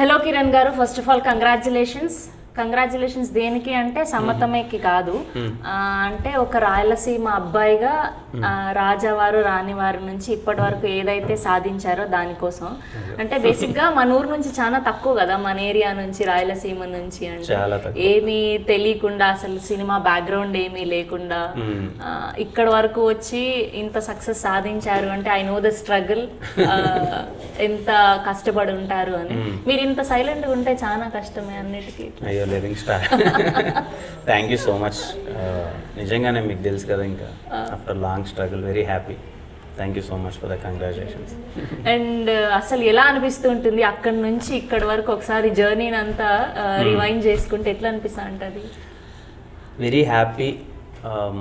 Hello Kiran గారు, first of all congratulations దేనికి అంటే సమ్మతమేకి కాదు. అంటే ఒక రాయలసీమ అబ్బాయిగా రాజావారు రాణివారు నుంచి ఇప్పటి వరకు ఏదైతే సాధించారో దానికోసం. అంటే బేసిక్గా మన ఊరు నుంచి చాలా తక్కువ కదా, మన ఏరియా నుంచి రాయలసీమ నుంచి. అంటే ఏమీ తెలియకుండా అసలు సినిమా బ్యాక్గ్రౌండ్ ఏమీ లేకుండా ఇక్కడ వరకు వచ్చి ఇంత సక్సెస్ సాధించారు అంటే ఐ నో ద స్ట్రగుల్, ఎంత కష్టపడి ఉంటారు అని. మీరు ఇంత సైలెంట్గా ఉంటే చాలా కష్టమే అన్నిటికీ. అయ్యో living star, thank you so much. నిజంగానే మీకు తెలుసు కదా, ఇంకా after long struggle very happy. Thank you so much for the congratulations. And అసలు ఎలా అనిపిస్తుంటుంది అక్కడి నుంచి ఇక్కడి వరకు ఒకసారి జర్నీని అంతా రివైండ్ చేసుకుంటే ఎట్లా అనిపిస్తా ఉంటుంది? Very happy.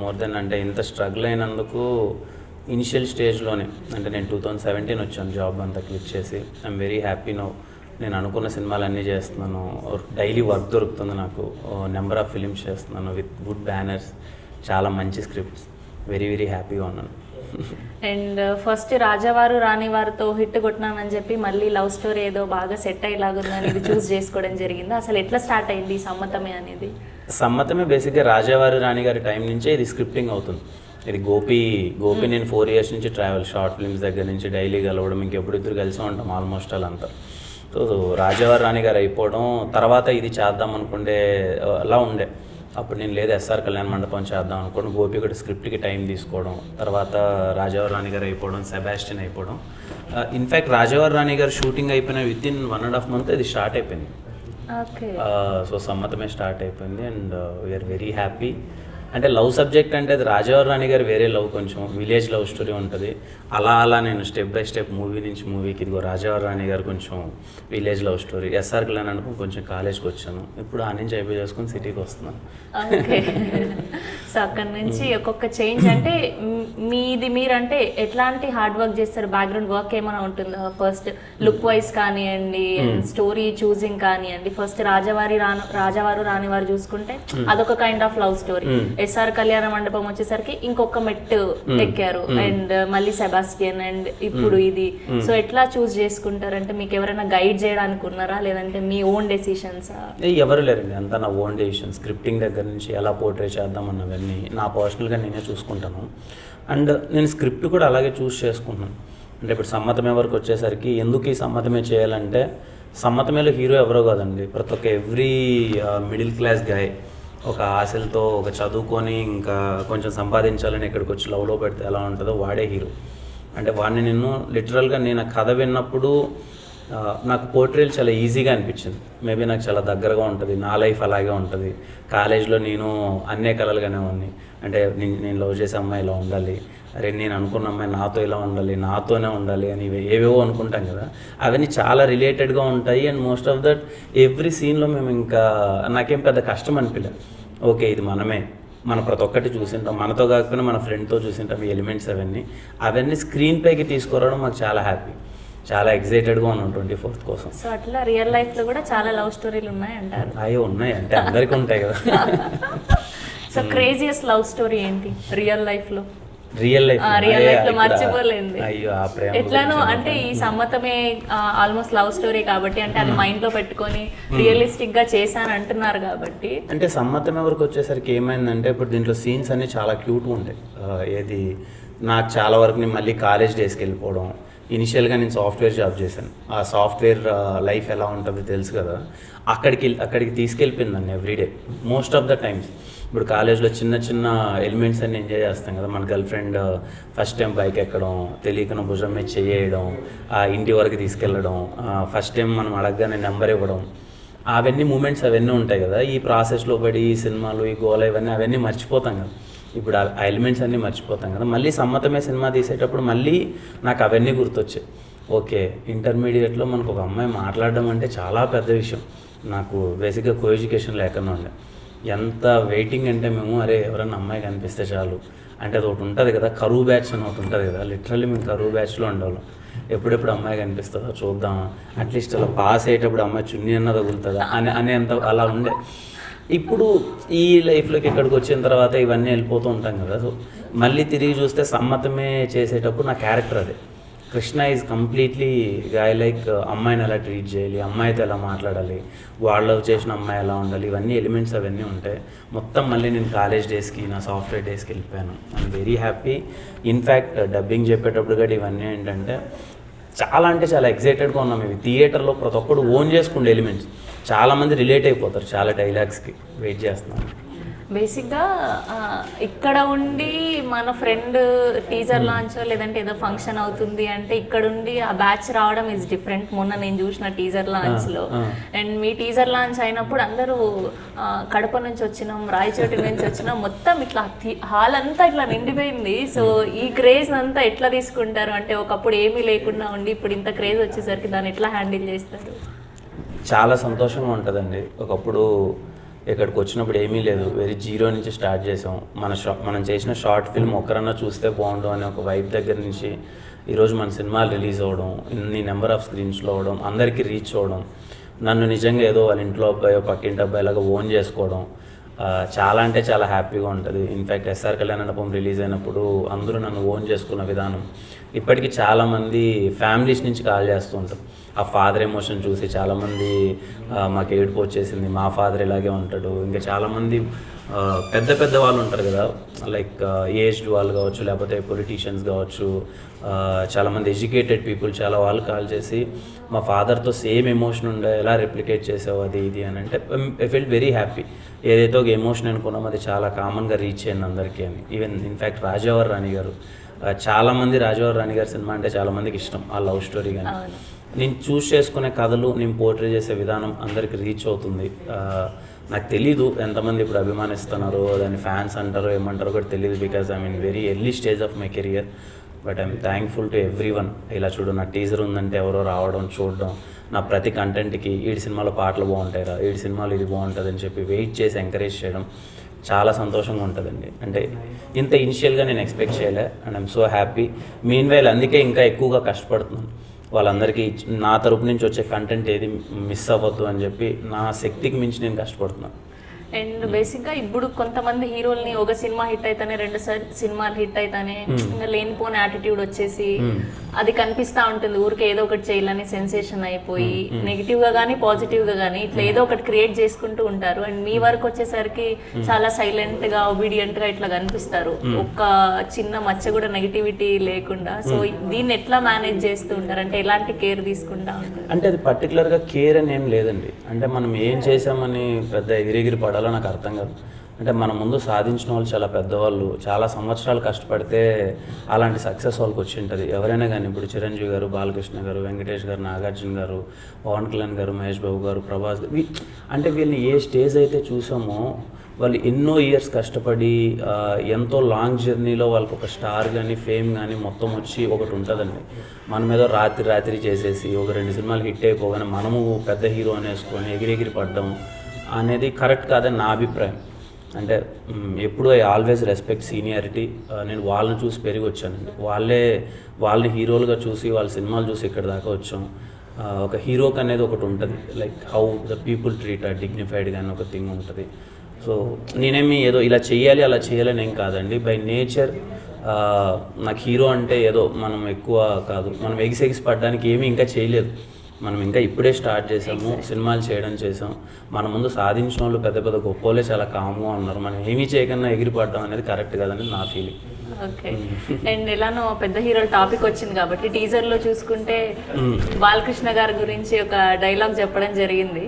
మోర్ దెన్ అంటే ఇంత స్ట్రగుల్ అయినందుకు ఇనిషియల్ స్టేజ్లోనే, అంటే నేను 2017 వచ్చాను జాబ్ అంతా క్లిక్ చేసి. I'm very happy now. నేను అనుకున్న సినిమాలన్నీ చేస్తున్నాను, డైలీ వర్క్ దొరుకుతుంది నాకు, నెంబర్ ఆఫ్ ఫిలిమ్స్ చేస్తున్నాను విత్ గుడ్ బ్యానర్స్, చాలా మంచి స్క్రిప్ట్స్. వెరీ వెరీ హ్యాపీగా ఉన్నాను. అండ్ ఫస్ట్ రాజావారు రాణివారితో హిట్ కొట్టినానని చెప్పి మళ్ళీ లవ్ స్టోరీ ఏదో బాగా సెట్ అయ్యేలాగుందని ఇది చూస్ చేసుకోవడం జరిగింది. అసలు ఎట్లా స్టార్ట్ అయింది సమ్మతమే అనేది? సమ్మతమే బేసిక్గా రాజావారు రాణి గారి టైం నుంచే ఇది స్క్రిప్టింగ్ అవుతుంది. ఇది గోపి నేను 4 years నుంచి ట్రావెల్, షార్ట్ ఫిల్మ్స్ దగ్గర నుంచి డైలీ కలవడం, ఇంకెప్పుడు ఇద్దరు కలిసి ఉంటాం ఆల్మోస్ట్ అలా. సో రాజావారు రాణి గారు అయిపోవడం తర్వాత ఇది చేద్దాం అనుకుంటే అలా ఉండే. అప్పుడు నేను లేదు ఎస్ఆర్ కళ్యాణ మండపం చేద్దాం అనుకోండి, గోపి కూడా స్క్రిప్ట్కి టైం తీసుకోవడం, తర్వాత రాజావారు రాణి గారు అయిపోవడం, సెబాస్టియన్ అయిపోవడం. ఇన్ఫ్యాక్ట్ రాజావారు రాణి గారు షూటింగ్ అయిపోయిన వితిన్ 1.5 month ఇది స్టార్ట్ అయిపోయింది. సో సమ్మతమే స్టార్ట్ అయిపోయింది. And we are very happy. అంటే లవ్ సబ్జెక్ట్ అంటే అది రాజావారు రాణి గారు వేరే లవ్, కొంచెం విలేజ్ లవ్ స్టోరీ ఉంటుంది. అలా నేను స్టెప్ బై స్టెప్ మూవీ నుంచి మూవీకి, ఇదిగో రాజావారు రాణి గారు కొంచెం village love story, SR Kalyan అనుకో కొంచెం కాలేజ్కి వచ్చాను, ఇప్పుడు ఆ నుంచి అయిపోయి చేసుకుని సిటీకి వస్తున్నాను. ఓకే. సో అక్కడ నుంచి ఒక్కొక్క చేంజ్ అంటే మీరంటే ఎట్లాంటి హార్డ్ వర్క్ చేస్తారు? బ్యాక్గ్రౌండ్ వర్క్ ఏమైనా ఉంటుందా? ఫస్ట్ లుక్ వైజ్ కానివ్వండి, స్టోరీ చూసింగ్ కానివ్వండి. ఫస్ట్ రాజావారు రాణివారు చూసుకుంటే అదొక kind of love story. SR Kalyana Mandapam వచ్చేసరికి ఇంకొక మెట్టు ఎక్కారు, అండ్ మళ్ళీ సెబాస్టియన్, అండ్ ఇప్పుడు ఇది. సో ఎట్లా చూస్ చేసుకుంటారంటే మీకు ఎవరైనా గైడ్ చేయడానికి ఉన్నారా, లేదంటే మీ ఓన్ డెసిషన్స్? ఎవరు లేరండి, అంతా నా ఓన్ డెసిషన్. స్క్రిప్టింగ్ దగ్గర నుంచి ఎలా పోర్ట్రే చేద్దామన్నవన్నీ నా పర్సనల్గా నేనే చూసుకుంటాను. అండ్ నేను స్క్రిప్ట్ కూడా అలాగే చూస్ చేసుకుంటున్నాను. అంటే ఇప్పుడు సమ్మతమే వరకు వచ్చేసరికి ఎందుకు ఈ సమ్మతమే చేయాలంటే, సమ్మతమేలో హీరో ఎవరో కాదండి, ప్రతి ఒక్క ఎవ్రీ మిడిల్ క్లాస్ గాయ్ ఒక ఆశలతో, ఒక చదువుకొని ఇంకా కొంచెం సంపాదించాలని ఇక్కడికి వచ్చి లవ్లో పెడితే ఎలా ఉంటుందో వాడే హీరో. అంటే వాడిని నేను లిటరల్గా నేను కథ విన్నప్పుడు నాకు పోర్ట్రేల్ చాలా ఈజీగా అనిపించింది. మేబీ నాకు చాలా దగ్గరగా ఉంటుంది, నా లైఫ్ అలాగే ఉంటుంది. కాలేజ్లో నేను అన్నే కలలుగానే ఉన్నాయి. అంటే నేను లవ్ చేసే అమ్మాయి ఇలా ఉండాలి, అరే నేను అనుకున్న అమ్మాయి నాతో ఇలా ఉండాలి, నాతోనే ఉండాలి అని ఏవేవో అనుకుంటాం కదా, అవన్నీ చాలా రిలేటెడ్గా ఉంటాయి. And most of that every సీన్లో మేము ఇంకా నాకేం పెద్ద కష్టం అనిపించలేదు. ఓకే ఇది మనమే, మనం ప్రతి ఒక్కటి చూసింటాం, మనతో కాకపోయినా మన ఫ్రెండ్తో చూసింటాం ఈ ఎలిమెంట్స్ అవన్నీ స్క్రీన్ పైకి తీసుకురావడం మాకు చాలా హ్యాపీ, చాలా ఎక్సైటెడ్గా ఉన్నాం 24th కోసం. సో అట్లా రియల్ లైఫ్లో కూడా చాలా లవ్ స్టోరీలు ఉన్నాయంటారు? అయ్యో ఉన్నాయి, అంటే అందరికీ ఉంటాయి కదా. సో క్రేజియస్ట్ లవ్ స్టోరీ ఏంటి రియల్ లైఫ్లో? రియల్ లైఫ్ లో మర్చిపోలేదు ఎట్లానో. అంటే ఈ సమ్మతమే ఆల్మోస్ట్ లవ్ స్టోరీ కాబట్టి, అంటే అది మైండ్ లో పెట్టుకొని రియలిస్టిక్ గా చేశాను అంటున్నారు కాబట్టి. అంటే సమ్మతమే వరకు వచ్చేసరికి ఏమైందంటే, ఇప్పుడు దీంట్లో సీన్స్ అన్ని చాలా క్యూట్గా ఉంటాయి. ఏది నాకు చాలా వరకు నేను మళ్ళీ కాలేజ్ డేస్కి వెళ్ళిపోవడం, ఇనిషియల్గా నేను సాఫ్ట్వేర్ జాబ్ చేశాను, ఆ సాఫ్ట్వేర్ లైఫ్ ఎలా ఉంటుందో తెలుసు కదా, అక్కడికి తీసుకెళ్ళిపోయింది నన్ను everyday most of the times. ఇప్పుడు కాలేజ్లో చిన్న చిన్న ఎలిమెంట్స్ అన్ని ఎంజాయ్ చేస్తాం కదా, మన girl friend first time bike ఎక్కడం, తెలియకన భుజం మీద చేయడం, ఇంటి వరకు తీసుకెళ్ళడం, ఫస్ట్ టైం మనం అడగగానే నెంబర్ ఇవ్వడం, అవన్నీ మూమెంట్స్ అవన్నీ ఉంటాయి కదా. ఈ ప్రాసెస్లో పడి ఈ సినిమాలు, ఈ గోల అవన్నీ మర్చిపోతాం కదా. ఇప్పుడు ఆ ఎలిమెంట్స్ అన్నీ మర్చిపోతాం కదా. మళ్ళీ సమ్మతమే సినిమా తీసేటప్పుడు మళ్ళీ నాకు అవన్నీ గుర్తొచ్చాయి. ఓకే ఇంటర్మీడియట్లో మనకు ఒక అమ్మాయి మాట్లాడడం అంటే చాలా పెద్ద విషయం. నాకు బేసిక్గా కో ఎడ్యుకేషన్ లేకుండా ఉండే, ఎంత వెయిటింగ్ అంటే మేము, అరే ఎవరైనా అమ్మాయి కనిపిస్తే చాలు అంటే అది ఒకటి ఉంటుంది కదా, కరువు బ్యాచ్ అని ఒకటి ఉంటుంది కదా, లిటరల్లీ మేము కరువు బ్యాచ్లో ఉండేవాళ్ళం. ఎప్పుడెప్పుడు అమ్మాయి కనిపిస్తుందో చూద్దామా, అట్లీస్ట్ అలా పాస్ అయ్యేటప్పుడు అమ్మాయి చున్నీ అన్న తగులుతుందా అనేంత అలా ఉండే. ఇప్పుడు ఈ లైఫ్లోకి ఇక్కడికి వచ్చిన తర్వాత ఇవన్నీ వెళ్ళిపోతూ ఉంటాం కదా. సో మళ్ళీ తిరిగి చూస్తే సమ్మతమే చేసేటప్పుడు నా క్యారెక్టర్ అదే, కృష్ణ ఈజ్ కంప్లీట్లీ గాయ లైక్ అమ్మాయిని ఎలా ట్రీట్ చేయాలి, అమ్మాయితో ఎలా మాట్లాడాలి, వాళ్ళు చేసిన అమ్మాయి ఎలా ఉండాలి, ఇవన్నీ ఎలిమెంట్స్ అవన్నీ ఉంటాయి. మొత్తం మళ్ళీ నేను కాలేజ్ డేస్కి నా సాఫ్ట్వేర్ డేస్కి వెళ్ళిపోయాను. I'm very happy. In fact dubbing చెప్పేటప్పుడు కూడా ఇవన్నీ ఏంటంటే చాలా అంటే చాలా ఎక్సైటెడ్గా ఉన్నాం. ఇవి థియేటర్లో ప్రతి ఒక్కడు ఓన్ చేసుకుండే ఎలిమెంట్స్. చాలామంది రిలేట్ అయిపోతారు చాలా డైలాగ్స్కి. వెయిట్ చేస్తున్నాను. బేసిక్గా ఇక్కడ ఉండి మన ఫ్రెండ్ టీజర్ లాంచ్ లేదంటే ఏదో ఫంక్షన్ అవుతుంది అంటే ఇక్కడ ఉండి ఆ బ్యాచ్ రావడం ఈజ్ డిఫరెంట్. మొన్న నేను చూసిన టీజర్ లాంచ్లో అండ్ మీ టీజర్ లాంచ్ అయినప్పుడు అందరూ కడప నుంచి వచ్చినాం, రాయచోటి నుంచి వచ్చినాం, మొత్తం ఇట్లా హాల్ అంతా ఇట్లా నిండిపోయింది. సో ఈ క్రేజ్ అంతా ఎట్లా తీసుకుంటారు? అంటే ఒకప్పుడు ఏమీ లేకుండా ఉండి ఇప్పుడు ఇంత క్రేజ్ వచ్చేసరికి దాన్ని ఎట్లా హ్యాండిల్ చేస్తారు? చాలా సంతోషంగా ఉంటుందండి. ఒకప్పుడు ఇక్కడికి వచ్చినప్పుడు ఏమీ లేదు, వెరీ జీరో నుంచి స్టార్ట్ చేసాం. మనం చేసిన షార్ట్ ఫిల్మ్ ఒక్కరన్నా చూస్తే బాగుండు అనే ఒక వైబ్ దగ్గర నుంచి ఈరోజు మన సినిమాలు రిలీజ్ అవ్వడం, ఇన్ని నెంబర్ ఆఫ్ స్క్రీన్స్లో అవ్వడం, అందరికీ రీచ్ అవ్వడం, నన్ను నిజంగా ఏదో వాళ్ళ ఇంట్లో అబ్బాయో పక్కింటి అబ్బాయిలాగా ఓన్ చేసుకోవడం చాలా అంటే చాలా హ్యాపీగా ఉంటుంది. ఇన్ఫ్యాక్ట్ ఎస్ఆర్ కళ్యాణం రిలీజ్ అయినప్పుడు అందరూ నన్ను ఓన్ చేసుకున్న విధానం ఇప్పటికీ చాలామంది ఫ్యామిలీస్ నుంచి కాల్ చేస్తూ ఉంటారు. ఆ ఫాదర్ ఎమోషన్ చూసి చాలామంది మాకు ఏడుపు వచ్చేసింది, మా ఫాదర్ ఇలాగే ఉంటాడు. ఇంకా చాలామంది పెద్ద పెద్ద వాళ్ళు ఉంటారు కదా, లైక్ ఏజ్డ్ వాళ్ళు కావచ్చు, లేకపోతే పొలిటీషియన్స్ కావచ్చు, చాలామంది ఎడ్యుకేటెడ్ పీపుల్ చాలా వాళ్ళు కాల్ చేసి మా ఫాదర్తో సేమ్ ఎమోషన్ ఉండే, ఎలా రెప్లికేట్ చేసావు అది ఇది అని అంటే ఐ ఫీల్ వెరీ హ్యాపీ. ఏదైతే ఒక ఎమోషన్ అనుకున్నామో అది చాలా కామన్గా రీచ్ అయింది అందరికీ అని. ఈవెన్ ఇన్ఫ్యాక్ట్ రాజావారి రాణి గారు, చాలామంది రాజావారి రాణి గారి సినిమా అంటే చాలామందికి ఇష్టం, ఆ లవ్ స్టోరీ కానీ. నేను చూస్ చేసుకునే కథలు, నేను పోర్ట్రే చేసే విధానం అందరికి రీచ్ అవుతుంది. నాకు తెలీదు ఎంతమంది ఇప్పుడు అభిమానిస్తున్నారో, దాన్ని ఫ్యాన్స్ అంటారో ఏమంటారో కూడా తెలియదు, because I mean very early stage of my career. But I'm thankful to every one. ఇలా చూడు, నా టీజర్ ఉందంటే ఎవరో రావడం, చూడడం, నా ప్రతి కంటెంట్కి ఈడి సినిమాలో పాటలు బాగుంటాయిరా, ఈడి సినిమాలో ఇది బాగుంటుంది అని చెప్పి వెయిట్ చేసి ఎంకరేజ్ చేయడం చాలా సంతోషంగా ఉంటుందండి. అంటే ఇంత ఇనిషియల్గా నేను ఎక్స్పెక్ట్ చేయలే and I'm so happy. Mean while అందుకే ఇంకా ఎక్కువగా కష్టపడుతున్నాను. వాళ్ళందరికీ నా తరపు నుంచి వచ్చే కంటెంట్ ఏది మిస్ అవ్వద్దు అని చెప్పి నా శక్తికి మించి నేను కష్టపడుతున్నాను. అండ్ బేసిక్గా ఇప్పుడు కొంతమంది హీరోల్ని ఒక సినిమా హిట్ అయితేనే 2 సినిమాలు హిట్ అయితేనే ఇంకా లేనిపోని యాటిట్యూడ్ వచ్చేసి అది కనిపిస్తూ ఉంటుంది. ఊరికి ఏదో ఒకటి చేయాలని సెన్సేషన్ అయిపోయి నెగిటివ్గా కానీ పాజిటివ్గా కానీ ఇట్లా ఏదో ఒకటి క్రియేట్ చేసుకుంటూ ఉంటారు. అండ్ మీ వరకు వచ్చేసరికి చాలా సైలెంట్గా ఒబీడియంట్గా ఇట్లా కనిపిస్తారు, ఒక్క చిన్న మచ్చ కూడా నెగిటివిటీ లేకుండా. సో దీన్ని ఎట్లా మేనేజ్ చేస్తూ ఉంటారు? అంటే ఎలాంటి కేర్ తీసుకుంటా ఉంటారు? అంటే అది పర్టికులర్గా కేర్ అని ఏం లేదండి. అంటే మనం ఏం చేసామని పెద్ద ఎగిరెగిరి పడాలో నాకు అర్థం కాదు. అంటే మన ముందు సాధించిన వాళ్ళు చాలా పెద్దవాళ్ళు, చాలా సంవత్సరాలు కష్టపడితే అలాంటి సక్సెస్ వాళ్ళకి వచ్చి ఉంటుంది. ఎవరైనా కానీ ఇప్పుడు చిరంజీవి గారు, బాలకృష్ణ గారు, వెంకటేష్ గారు, నాగార్జున గారు, పవన్ కళ్యాణ్ గారు, మహేష్ బాబు గారు, ప్రభాస్ గారు, అంటే వీళ్ళని ఏ స్టేజ్ అయితే చూసామో వాళ్ళు ఎన్నో ఇయర్స్ కష్టపడి ఎంతో లాంగ్ జర్నీలో వాళ్ళకి ఒక స్టార్ కానీ ఫేమ్ కానీ మొత్తం వచ్చి ఒకటి ఉంటుందండి. మనం ఏదో రాత్రి చేసేసి ఒక 2 సినిమాలు హిట్ అయిపోగానే మనము పెద్ద హీరో అనేసుకొని ఎగిరెగిరి పడ్డం అనేది కరెక్ట్ కాదని నా అభిప్రాయం. అంటే ఎప్పుడు ఐ ఆల్వేస్ రెస్పెక్ట్ సీనియారిటీ. నేను వాళ్ళని చూసి పెరిగి వచ్చానండి. వాళ్ళని హీరోలుగా చూసి వాళ్ళ సినిమాలు చూసి ఇక్కడ దాకా వచ్చాం. ఒక హీరోకి అనేది ఒకటి ఉంటుంది, like how the people treat dignified కానీ ఒక థింగ్ ఉంటుంది. సో నేనేమి ఏదో ఇలా చేయాలి అలా చేయాలని ఏం కాదండి. బై నేచర్ నాకు హీరో అంటే ఏదో మనం ఎక్కువ కాదు, మనం ఎగిసి పడడానికి ఏమీ ఇంకా చేయలేదు. మనం ఇంకా ఇప్పుడే స్టార్ట్ చేసాము, సినిమాలు చేసాం. మన ముందు సాధించిన వాళ్ళు పెద్ద పెద్ద గొప్ప వాళ్ళే చాలా కామ్గా ఉన్నారు. మనం ఏమీ చేయకుండా ఎగిరిపడడం అనేది కరెక్ట్ కాదని నా ఫీలింగ్. ఓకే. అండ్ ఎలానో పెద్ద హీరోల టాపిక్ వచ్చింది కాబట్టి టీజర్లో చూసుకుంటే బాలకృష్ణ గారి గురించి ఒక డైలాగ్ చెప్పడం జరిగింది.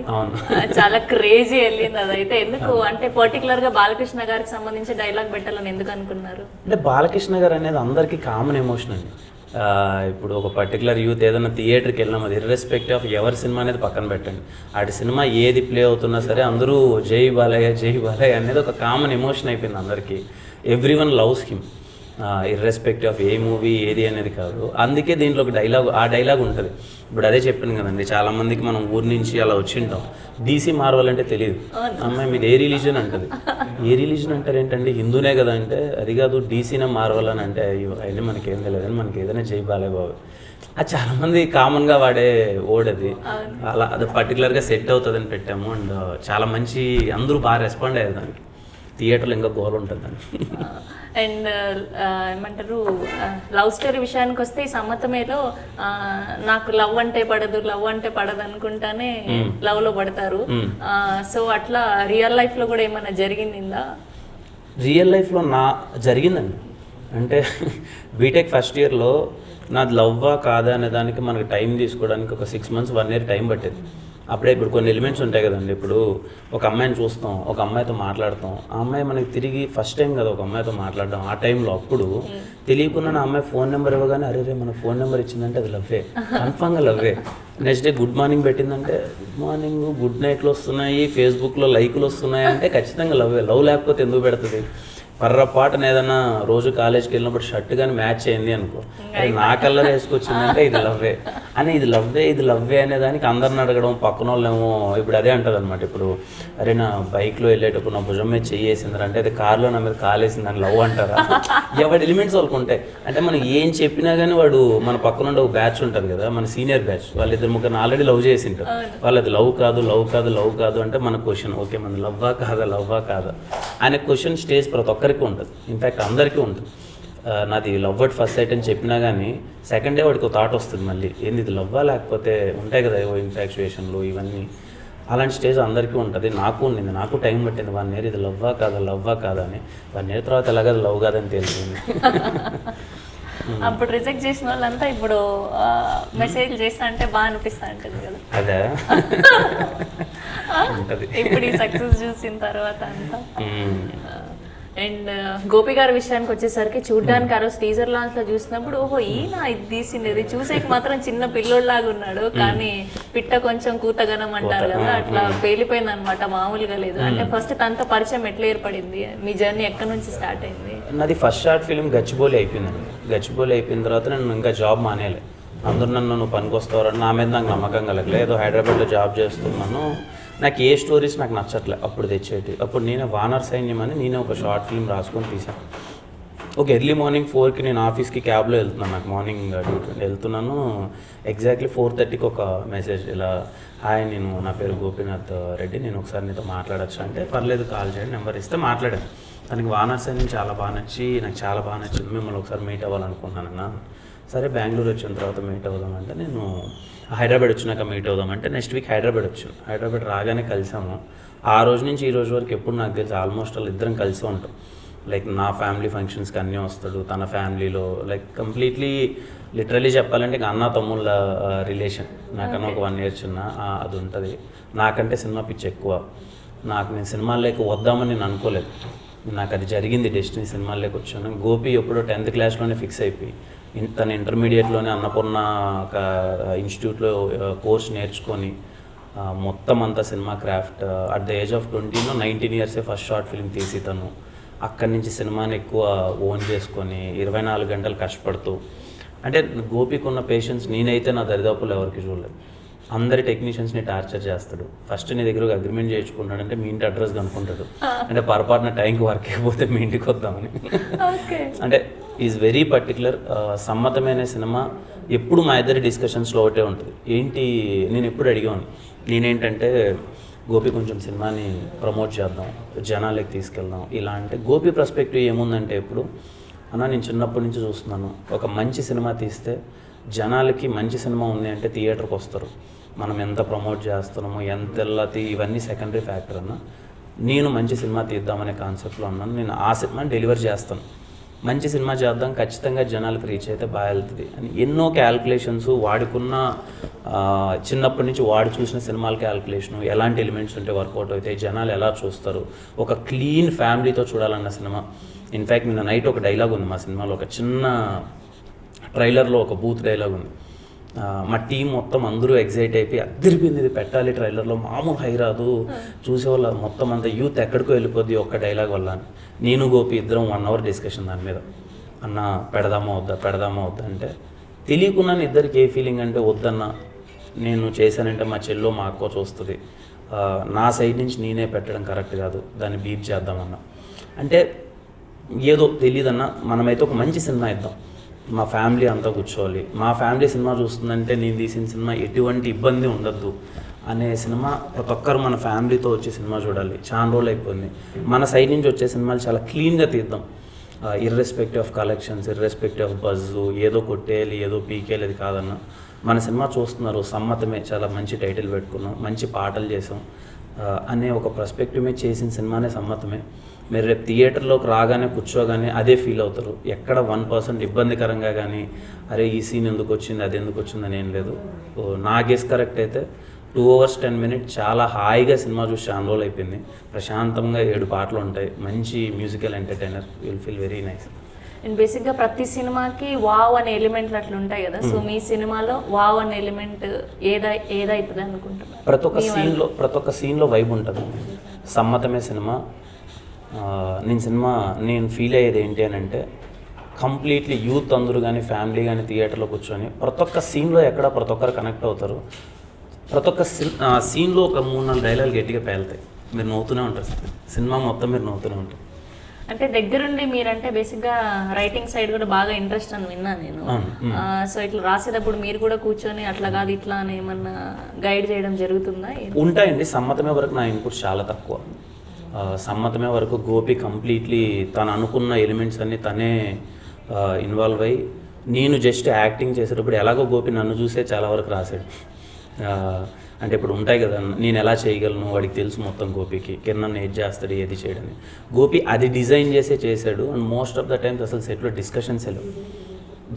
చాలా క్రేజీ వెళ్ళింది అదైతే. ఎందుకు అంటే పర్టికులర్గా బాలకృష్ణ గారికి సంబంధించి డైలాగ్ పెట్టాలని ఎందుకు అనుకున్నారు? అంటే బాలకృష్ణ గారు అనేది అందరికీ కామన్ ఎమోషన్ అండి. ఇప్పుడు ఒక పర్టికులర్ యూత్ ఏదైనా థియేటర్కి వెళ్ళినాం, అది ఇర్రెస్పెక్టివ్ ఆఫ్ ఎవరి సినిమా అనేది పక్కన పెట్టండి, ఆడి సినిమా ఏది ప్లే అవుతున్నా సరే అందరూ జై బాలయ్య అనేది ఒక కామన్ ఎమోషన్ అయిపోయింది అందరికీ. Every one loves him irrespective of A movie ఏది అనేది కాదు. అందుకే దీంట్లో ఒక డైలాగ్ ఉంటుంది. ఇప్పుడు అదే చెప్పాను కదండి, చాలామందికి మనం ఊరి నుంచి అలా వచ్చింటాం, DC మార్వల్ అంటే తెలియదు. అమ్మాయి మీరు ఏ రిలీజన్ అంటది, ఏ రిలీజన్ అంటారు ఏంటంటే హిందూనే కదా అంటే, అది కాదు DCనే మార్వల్ అని అంటే అవన్నీ మనకేం తెలియదు అని మనకి ఏదైనా జై బాలయ్య బాబు అది చాలామంది కామన్గా వాడే వర్డ్ అది. అలా అది పర్టికులర్గా సెట్ అవుతుందని పెట్టాము. అండ్ చాలా మంచి అందరూ బాగా రెస్పాండ్ అయ్యారు దానికి. థియేటర్లో ఇంకా గోల్ ఉంటుందని. అండ్ ఏమంటారు, లవ్ స్టోరీ విషయానికి వస్తే ఈ సమ్మతమేలో నాకు లవ్ అంటే పడదు అనుకుంటానే లవ్లో పడతారు. సో అట్లా రియల్ లైఫ్లో కూడా ఏమైనా జరిగిందా? రియల్ లైఫ్లో జరిగిందండి. అంటే బీటెక్ ఫస్ట్ ఇయర్లో నాది లవ్వా కాదా అనే దానికి మనకి టైం తీసుకోవడానికి ఒక 6 months 1 year టైం పట్టేది. అప్పుడే ఇప్పుడు కొన్ని ఎలిమెంట్స్ ఉంటాయి కదండి. ఇప్పుడు ఒక అమ్మాయిని చూస్తాం, ఒక అమ్మాయితో మాట్లాడతాం, ఆ అమ్మాయి మనకి తిరిగి ఫస్ట్ టైం కదా ఒక అమ్మాయితో మాట్లాడడం. ఆ టైంలో అప్పుడు తెలియకుండా నా అమ్మాయి ఫోన్ నెంబర్ ఇవ్వగానే అరే మన ఫోన్ నెంబర్ ఇచ్చిందంటే అది లవ్వే, కన్ఫామ్గా లవ్వే. నెక్స్ట్ డే గుడ్ మార్నింగ్ పెట్టిందంటే గుడ్ మార్నింగ్ గుడ్ నైట్లు వస్తున్నాయి, ఫేస్బుక్లో లైకులు వస్తున్నాయి అంటే ఖచ్చితంగా లవ్వే. లవ్ లేకపోతే ఎందుకు పెడుతుంది? పర్రపాటున ఏదైనా రోజు కాలేజ్కి వెళ్ళినప్పుడు షర్ట్ కానీ మ్యాచ్ అయింది అనుకో, అది నా కలర్ వేసుకొచ్చిందంటే ఇది లవ్వే అని, ఇది లవ్వే అనే దానికి అందరిని అడగడం, పక్కన వాళ్ళేమో ఇప్పుడు అదే అంటుంది అనమాట. ఇప్పుడు అరే నా బైక్లో వెళ్ళేటప్పుడు నా భుజం మీద చెయ్యేసింది అంటే అది కార్లో నా మీద కాలేసింది అని లవ్ అంటారా? ఎవరి ఎలిమెంట్స్ వాళ్ళకు ఉంటాయి. అంటే మనం ఏం చెప్పినా కానీ వాడు మన పక్కన ఉండే ఒక బ్యాచ్ ఉంటుంది కదా, మన సీనియర్ బ్యాచ్, వాళ్ళిద్దరు ముగ్గురు ఆల్రెడీ లవ్ చేసి ఉంటారు. వాళ్ళది లవ్ కాదు అంటే మన క్వశ్చన్ ఓకే మన లవ్వా కాదా అనే క్వశ్చన్ స్టేజ్ ప్రతి ఒక్కరికి ఉంటుంది. ఇన్ఫ్యాక్ట్ అందరికీ ఉంటుంది. నాది లవ్ అట్ ఫస్ట్ సైట్ అని చెప్పినా కానీ సెకండ్ డే వాడికి ఒక థాట్ వస్తుంది మళ్ళీ, ఏంది ఇది లవ్వా లేకపోతే ఉంటాయి కదా ఏవో ఇన్ఫాక్చుయేషన్లు ఇవన్నీ. అలాంటి స్టేజ్ అందరికీ ఉంటుంది. నాకు ఉండింది, నాకు టైం పట్టింది 1 year ఇది లవ్వా కాదా అని. 1 year తర్వాత ఎలాగ లవ్ కాదని తెలిసింది. అప్పుడు రిజెక్ట్ చేసిన వాళ్ళంతా ఇప్పుడు మెసేజ్ చేస్తా అంటే బాగా అనిపిస్తా ఉంటుంది కదా. అదే ఇప్పుడు ఈ సక్సెస్ చూసిన తర్వాత అంతా. అండ్ గోపి గారి విషయానికి వచ్చేసరికి చూడడానికి ఆ రోజు టీజర్ లాంచ్ లో చూసినప్పుడు ఓహో ఈయన ఇది తీసిండేది, చూసేకి మాత్రం చిన్న పిల్లోడ్లాగా ఉన్నాడు కానీ పిట్ట కొంచెం కూతగనం అంటారు కదా, అట్లా పేలిపోయింది అనమాట, మామూలుగా లేదు. అంటే ఫస్ట్ తనతో పరిచయం ఎట్లా ఏర్పడింది, మీ జర్నీ ఎక్కడి నుంచి స్టార్ట్ అయింది? నాది ఫస్ట్ షార్ట్ ఫిల్మ్ గచ్చిబౌలి అయిపోయిందండి. గచ్చిబౌలి అయిపోయిన తర్వాత నేను ఇంకా జాబ్ మానేయాలి. అందరూ నువ్వు పనికి వస్తావు నా మీద నాకు నమ్మకం కలగలేదు. ఏదో హైదరాబాద్లో జాబ్ చేస్తున్నాను, నాకు ఏ స్టోరీస్ నాకు నచ్చట్లే అప్పుడు తెచ్చేటి. అప్పుడు నేనే వానర్ సైన్యం అని నేనే ఒక షార్ట్ ఫిల్మ్ రాసుకొని తీసాను. ఒక ఎర్లీ మార్నింగ్ 4కి నేను ఆఫీస్కి క్యాబ్లో వెళ్తున్నాను, నాకు మార్నింగ్ డ్యూటీ వెళ్తున్నాను. ఎగ్జాక్ట్లీ 4:30కి ఒక మెసేజ్, ఇలా హాయ్ నేను నా పేరు గోపీనాథ్ రెడ్డి, నేను ఒకసారి నీతో మాట్లాడచ్చు అంటే పర్లేదు కాల్ చేయండి నెంబర్ ఇస్తే మాట్లాడాను. దానికి వానర్ సైన్యం చాలా బాగా నచ్చి నాకు చాలా బాగా నచ్చింది, మిమ్మల్ని ఒకసారి మీట్ అవ్వాలనుకుంటున్నాను. సరే బెంగళూరు వచ్చిన తర్వాత మీట్ అవుదామంటే నేను హైదరాబాద్ వచ్చినాక మీట్ అవుదామంటే నెక్స్ట్ వీక్ హైదరాబాద్ వచ్చాను. హైదరాబాద్ రాగానే కలిసాము. ఆ రోజు నుంచి ఈ రోజు వరకు ఎప్పుడు నాకు తెలిసి ఆల్మోస్ట్ వాళ్ళు ఇద్దరం కలిసి ఉంటాం. లైక్ నా ఫ్యామిలీ ఫంక్షన్స్కి అన్నీ వస్తాడు, తన ఫ్యామిలీలో లైక్ కంప్లీట్లీ లిటరలీ చెప్పాలంటే ఇక అన్న తమ్ముళ్ళ రిలేషన్. నాకన్నా ఒక 1 year చిన్న అది ఉంటుంది. నాకంటే సినిమా పిచ్చి ఎక్కువ. నేను సినిమాల్లోకి వద్దామని నేను అనుకోలేదు, నాకు అది జరిగింది, డెస్టినీ సినిమాల్లోకి వచ్చాను. గోపి ఎప్పుడో 10th క్లాస్లోనే ఫిక్స్ అయిపోయి తన ఇంటర్మీడియట్లోనే అన్నపూర్ణ ఒక ఇన్స్టిట్యూట్లో కోర్స్ నేర్చుకొని మొత్తం అంతా cinema craft at the age of 19 years first short film తీసి తను అక్కడి నుంచి సినిమాని ఎక్కువ ఓన్ చేసుకొని 24 గంటలు కష్టపడుతూ, అంటే గోపికి ఉన్న పేషెన్స్ నేనైతే నా దరిదాపుల్లో ఎవరికి చూడలేదు. అందరి టెక్నీషియన్స్ని టార్చర్ చేస్తాడు. ఫస్ట్ నీ దగ్గర ఒక అగ్రిమెంట్ చేయించుకుంటాడంటే మీ ఇంటి అడ్రస్ కనుక్కుంటాడు, అంటే పొరపాటున టైంకి వర్క్ అయిపోతే మీ ఇంటికి వద్దామని. అంటే ఈజ్ వెరీ పర్టికులర్. సమ్మతమైన సినిమా ఎప్పుడు మా ఇద్దరి డిస్కషన్స్లో ఒకటే ఉంటుంది. ఏంటి నేను ఎప్పుడు అడిగాను, నేనేంటంటే గోపి కొంచెం సినిమాని ప్రమోట్ చేద్దాం, జనాలకి తీసుకెళ్దాం ఇలా అంటే, గోపి పర్స్పెక్టివ్ ఏముందంటే ఎప్పుడు అన్న నేను చిన్నప్పటి నుంచి చూస్తున్నాను, ఒక మంచి సినిమా తీస్తే జనాలకి మంచి సినిమా ఉంది అంటే థియేటర్కి వస్తారు, మనం ఎంత ప్రమోట్ చేస్తున్నామో ఎంత ఇవన్నీ సెకండరీ ఫ్యాక్టర్ అన్న. నేను మంచి సినిమా తీద్దామనే కాన్సెప్ట్లో ఉన్నాను. నేను ఆ సినిమాని డెలివర్ చేస్తాను, మంచి సినిమా చేద్దాం, ఖచ్చితంగా జనాలకు రీచ్ అయితే బాగా వెళ్తుంది అని ఎన్నో క్యాల్కులేషన్స్. వాడుకున్న చిన్నప్పటి నుంచి వాడు చూసిన సినిమాల క్యాల్కులేషను, ఎలాంటి ఎలిమెంట్స్ ఉంటే వర్కౌట్ అవుతాయి, జనాలు ఎలా చూస్తారు, ఒక క్లీన్ ఫ్యామిలీతో చూడాలన్న సినిమా. ఇన్ఫ్యాక్ట్ నిన్న నైట్ ఒక డైలాగ్ ఉంది మా సినిమాలో, ఒక చిన్న ట్రైలర్లో ఒక బూత్ డైలాగ్ ఉంది. మా టీం మొత్తం అందరూ ఎగ్జైట్ అయిపోయి అద్దరిపోయింది, ఇది పెట్టాలి ట్రైలర్లో, మామూలు హై రాదు, చూసేవాళ్ళ మొత్తం అంతా యూత్ ఎక్కడికో వెళ్ళిపోద్ది ఒక్క డైలాగ్ వల్ల. నేను గోపి ఇద్దరం 1 hour డిస్కషన్ దాని మీద, అన్న పెడదామా వద్దా అంటే తెలియకున్నాను ఇద్దరికి ఏ ఫీలింగ్ అంటే వద్దన్నా, నేను చేశానంటే మా చెల్లో మా అక్క చూస్తుంది, నా సైడ్ నుంచి నేనే పెట్టడం కరెక్ట్ కాదు, దాన్ని బీప్ చేద్దామన్నా. అంటే ఏదో తెలియదన్నా, మనమైతే ఒక మంచి సినిమా ఇద్దాం, మా ఫ్యామిలీ అంతా కూర్చోవాలి, మా ఫ్యామిలీ సినిమా చూస్తుందంటే నేను తీసిన సినిమా ఎటువంటి ఇబ్బంది ఉండద్దు, అనే సినిమా ప్రతి ఒక్కరు మన ఫ్యామిలీతో వచ్చే సినిమా చూడాలి. చాలా రోజులు అయిపోయింది. మన సైడ్ నుంచి వచ్చే సినిమాలు చాలా క్లీన్గా తీద్దాం, irrespective of collections, irrespective of buzz, ఏదో కొట్టేయాలి ఏదో పీకేయాలి అది కాదన్న. మన సినిమా చూస్తున్నారు, సమ్మతమే, చాలా మంచి టైటిల్ పెట్టుకున్నాం, మంచి పాటలు చేసాం అనే ఒక పర్స్పెక్టివ్ మీద చేసిన సినిమానే సమ్మతమే. మీరు రేపు థియేటర్లోకి రాగానే కూర్చోగానే అదే ఫీల్ అవుతారు. ఎక్కడ 1% ఇబ్బందికరంగా కానీ అరే ఈ సీన్ ఎందుకు వచ్చింది అది ఎందుకు వచ్చిందని ఏం లేదు. నా గెస్ కరెక్ట్ అయితే 2 hours 10 minutes చాలా హాయిగా సినిమా చూసి చాలా రోజులు అయిపోయింది. ప్రశాంతంగా 7 పాటలు ఉంటాయి, మంచి musical entertainer, will feel very nice. And బేసిక్గా ప్రతి సినిమాకి వావ్ అనే ఎలిమెంట్లు అట్లా ఉంటాయి కదా, సో మీ సినిమాలో వావ్ అనే ఎలిమెంట్ ఏదైతుంది అనుకుంటున్నారు? ప్రతి ఒక్క సీన్లో వైబ్ ఉంటుంది. సమ్మతమే సినిమా నేను ఫీల్ అయ్యేది ఏంటి అని అంటే, కంప్లీట్లీ యూత్ అందరూ కానీ ఫ్యామిలీ కానీ థియేటర్లో కూర్చొని ప్రతి ఒక్క సీన్లో ఎక్కడ ప్రతి ఒక్కరు కనెక్ట్ అవుతారు. ప్రతి ఒక్క సీన్లో ఒక 3-4 డైలాగులు గట్టిగా పేలుతాయి, మీరు నవ్వుతూనే ఉంటారు. సినిమా మొత్తం మీరు నవ్వుతూనే ఉంటారు. అంటే దగ్గరుండి మీరంటే బేసిక్గా రైటింగ్ సైడ్ కూడా బాగా ఇంట్రెస్ట్ అని విన్నా నేను. సో ఇట్లా రాసేటప్పుడు మీరు కూడా కూర్చొని అట్లా కాదు ఇట్లా అని ఏమన్నా గైడ్ చేయడం జరుగుతుందా? ఉంటాయండి. సమ్మతమే వరకు నా ఇన్పుట్ చాలా తక్కువ. సమ్మతమే వరకు గోపి కంప్లీట్లీ తను అనుకున్న ఎలిమెంట్స్ అన్నీ తనే ఇన్వాల్వ్ అయ్యి, నేను జస్ట్ యాక్టింగ్ చేసేటప్పుడు ఎలాగో గోపి నన్ను చూసే చాలా వరకు రాశాడు. అంటే ఇప్పుడు ఉంటాయి కదా, నేను ఎలా చేయగలను వాడికి తెలుసు మొత్తం గోపికి, కిరణ్ ఏది చేస్తాడు ఏది చేయడని. గోపి అది డిజైన్ చేసాడు. And most of the times అసలు సెట్లో డిస్కషన్స్ వెళ్ళవు.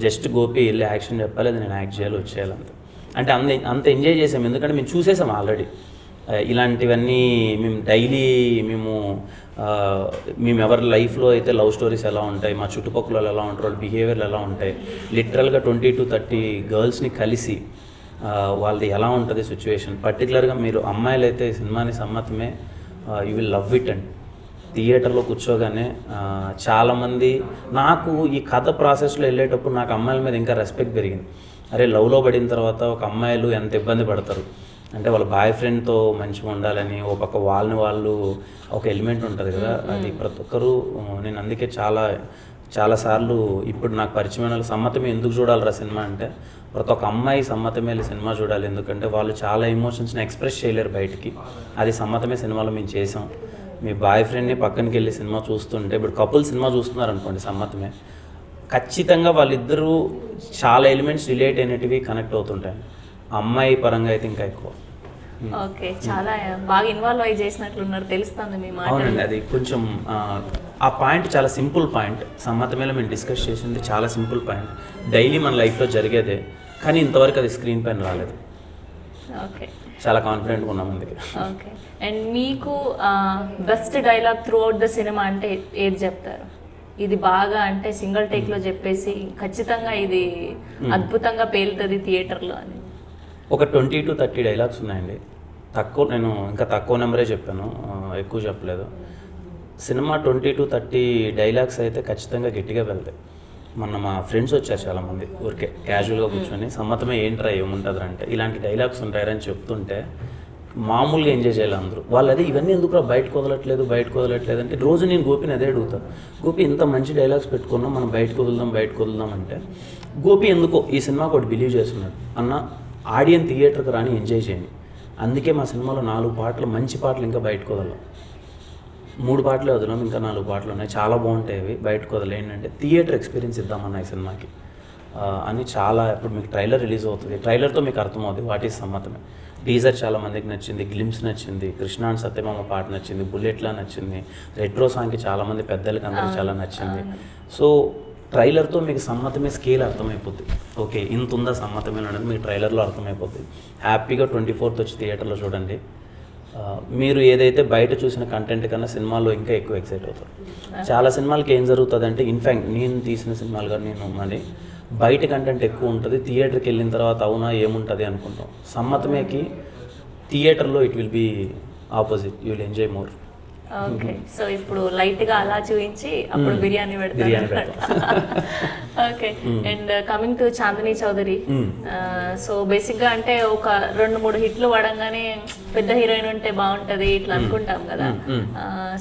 జస్ట్ గోపి వెళ్ళి యాక్షన్ చెప్పాలి, అది నేను యాక్ట్ చేయాలి, వచ్చేయాలంత. అంటే అంత ఎంజాయ్ చేసాం, ఎందుకంటే మేము చూసేసాం ఆల్రెడీ. ఇలాంటివన్నీ మేము డైలీ మేము ఎవరి లైఫ్లో అయితే లవ్ స్టోరీస్ ఎలా ఉంటాయి, మా చుట్టుపక్కల ఎలా ఉంటారు, వాళ్ళ బిహేవియర్లు ఎలా ఉంటాయి, లిటరల్గా 20 to 30 గర్ల్స్ని కలిసి వాళ్ళది ఎలా ఉంటుంది సిచ్యువేషన్. పర్టికులర్గా మీరు అమ్మాయిలు అయితే సినిమాని సమ్మతమే, you will love it. And థియేటర్లో కూర్చోగానే చాలామంది నాకు ఈ కథ ప్రాసెస్లో వెళ్ళేటప్పుడు నాకు అమ్మాయిల మీద ఇంకా రెస్పెక్ట్ పెరిగింది. అరే లవ్లో పడిన తర్వాత ఒక అమ్మాయిలు ఎంత ఇబ్బంది పడతారు అంటే, వాళ్ళ బాయ్ ఫ్రెండ్తో మంచిగా ఉండాలని ఓ పక్క వాళ్ళు ఒక ఎలిమెంట్ ఉంటుంది కదా, అది ప్రతి ఒక్కరు. నేను అందుకే చాలాసార్లు ఇప్పుడు నాకు పరిచయమైన సమ్మతమే ఎందుకు చూడాలిరా సినిమా అంటే, ప్రతి ఒక్క అమ్మాయి సమ్మతమే సినిమా చూడాలి. ఎందుకంటే వాళ్ళు చాలా ఎమోషన్స్ని ఎక్స్ప్రెస్ చేయలేరు బయటికి. అది సమ్మతమే సినిమాలో మేము చేసాం. మీ బాయ్ ఫ్రెండ్ని పక్కనకి వెళ్ళి సినిమా చూస్తుంటే, ఇప్పుడు కపుల్ సినిమా చూస్తున్నారు అనుకోండి సమ్మతమే, ఖచ్చితంగా వాళ్ళిద్దరూ చాలా ఎలిమెంట్స్ రిలేట్ అయినటివి కనెక్ట్ అవుతుంటాయి. అమ్మాయి పరంగా అయితే ఇంకా ఎక్కువ. ఓకే, చాలా బాగా ఇన్వాల్వ్ అయ్యి చేసినట్లున్నారు, తెలుస్తుంది మీ మాట. అవునండి, అది కొంచెం ఆ పాయింట్ చాలా సింపుల్ పాయింట్. సమ్మతమేలో మేము డిస్కస్ చేసింది చాలా సింపుల్ పాయింట్, డైలీ మన లైఫ్లో జరిగేదే, కానీ ఇంతవరకు అది స్క్రీన్ పైన రాలేదు. ఓకే, చాలా కాన్ఫిడెంట్గా ఉన్నాం అందుకే. ఓకే, అండ్ మీకు best dialogue through out the cinema అంటే ఏది చెప్తారు? ఇది బాగా అంటే సింగిల్ టేక్లో చెప్పేసి ఖచ్చితంగా ఇది అద్భుతంగా పేలుతుంది థియేటర్లో అని. ఒక 20 to 30 డైలాగ్స్ ఉన్నాయండి. నేను ఇంకా తక్కువ నెంబరే చెప్పాను, ఎక్కువ చెప్పలేదు. సినిమా 20 to 30 డైలాగ్స్ అయితే ఖచ్చితంగా గట్టిగా వెళ్తాయి. మొన్న మా ఫ్రెండ్స్ వచ్చారు చాలామంది, ఊరికే క్యాజువల్గా కూర్చొని సమ్మతమే ఏంట్రా ఏముంటుంది అంటే ఇలాంటి డైలాగ్స్ ఉంటాయని చెప్తుంటే మామూలుగా ఎంజాయ్ చేయాలి అందరూ. వాళ్ళు అదే ఇవన్నీ ఎందుకు బయటకు వదలట్లేదు అంటే, రోజు నేను గోపిని అదే అడుగుతాను, గోపి ఇంత మంచి డైలాగ్స్ పెట్టుకున్నాం, మనం బయటకు వదులుదాం అంటే, గోపి ఎందుకో ఈ సినిమాకి ఒకటి బిలీవ్ చేస్తున్నాడు, అన్న ఆడియన్స్ థియేటర్కి రాని ఎంజాయ్ చేయండి. అందుకే మా సినిమాలో 4 పాటలు మంచి పాటలు ఇంకా బయటకు వదలం, 3 పాటలే వదలం, ఇంకా 4 పాటలు ఉన్నాయి చాలా బాగుంటాయి, అవి బయటకు వదలేండి అంటే థియేటర్ ఎక్స్పీరియన్స్ ఇద్దామన్న ఈ సినిమాకి అని. చాలా ఇప్పుడు మీకు ట్రైలర్ రిలీజ్ అవుతుంది, ట్రైలర్తో మీకు అర్థమవుతుంది వాట్ ఈజ్ సమ్మతమే. టీజర్ చాలా మందికి నచ్చింది, గ్లిమ్స్ నచ్చింది, కృష్ణ అండ్ సత్యమామ పాట నచ్చింది, బుల్లెట్లా నచ్చింది, రెట్రో సాంగ్కి చాలామంది పెద్దలకి అందరికీ చాలా నచ్చింది. సో ట్రైలర్తో మీకు సమ్మతమే స్కేల్ అర్థమైపోతుంది. ఓకే ఇంత ఉందా సమ్మతమే అనేది మీకు ట్రైలర్లో అర్థమైపోతుంది. హ్యాపీగా 24th వచ్చి థియేటర్లో చూడండి. మీరు ఏదైతే బయట చూసిన కంటెంట్ కన్నా సినిమాలో ఇంకా ఎక్కువ ఎక్సైట్ అవుతారు. చాలా సినిమాలకి ఏం జరుగుతుంది అంటే, ఇన్ఫ్యాక్ట్ నేను తీసిన సినిమాలు కానీ మరి బయట కంటెంట్ ఎక్కువ ఉంటుంది, థియేటర్కి వెళ్ళిన తర్వాత అవునా ఏముంటుంది అనుకుంటాం. సమ్మతమేకి థియేటర్లో it will be opposite, you will enjoy more. Okay, so ఇప్పుడు లైట్గా అలా చూపించి అప్పుడు బిర్యానీ పెడతారు. Okay, and coming to Chandini Chowdary, so బేసిక్గా అంటే ఒక 2-3 హిట్లు పడంగానే పెద్ద హీరోయిన్ ఉంటే బాగుంటుంది ఇట్లా అనుకుంటాం కదా.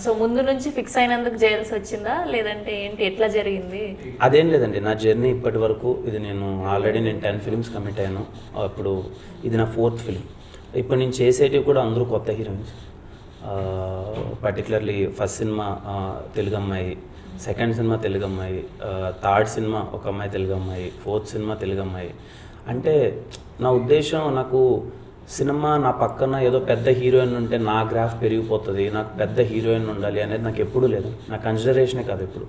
సో ముందు నుంచి ఫిక్స్ అయినందుకు చేయాల్సి వచ్చిందా లేదంటే ఏంటి, ఎట్లా జరిగింది? అదేం లేదండి, నా జర్నీ ఇప్పటి వరకు ఇది నేను ఆల్రెడీ 10 ఫిల్మ్స్ కమిట్ అయ్యాను. ఇప్పుడు ఇది నా 4th ఫిల్మ్. ఇప్పుడు నేను చేసేటివి కూడా అందరూ కొత్త heroines. Particularly first cinema Telugu అమ్మాయి, సెకండ్ సినిమా తెలుగు అమ్మాయి, థర్డ్ సినిమా ఒక అమ్మాయి తెలుగు అమ్మాయి, ఫోర్త్ సినిమా తెలుగు అమ్మాయి. అంటే నా ఉద్దేశం, నాకు సినిమా నా పక్కన ఏదో పెద్ద హీరోయిన్ ఉంటే నా గ్రాఫ్ పెరిగిపోతుంది, నాకు పెద్ద హీరోయిన్ ఉండాలి అనేది నాకు ఎప్పుడూ లేదు. నా కన్సిడరేషనే కాదు. ఇప్పుడు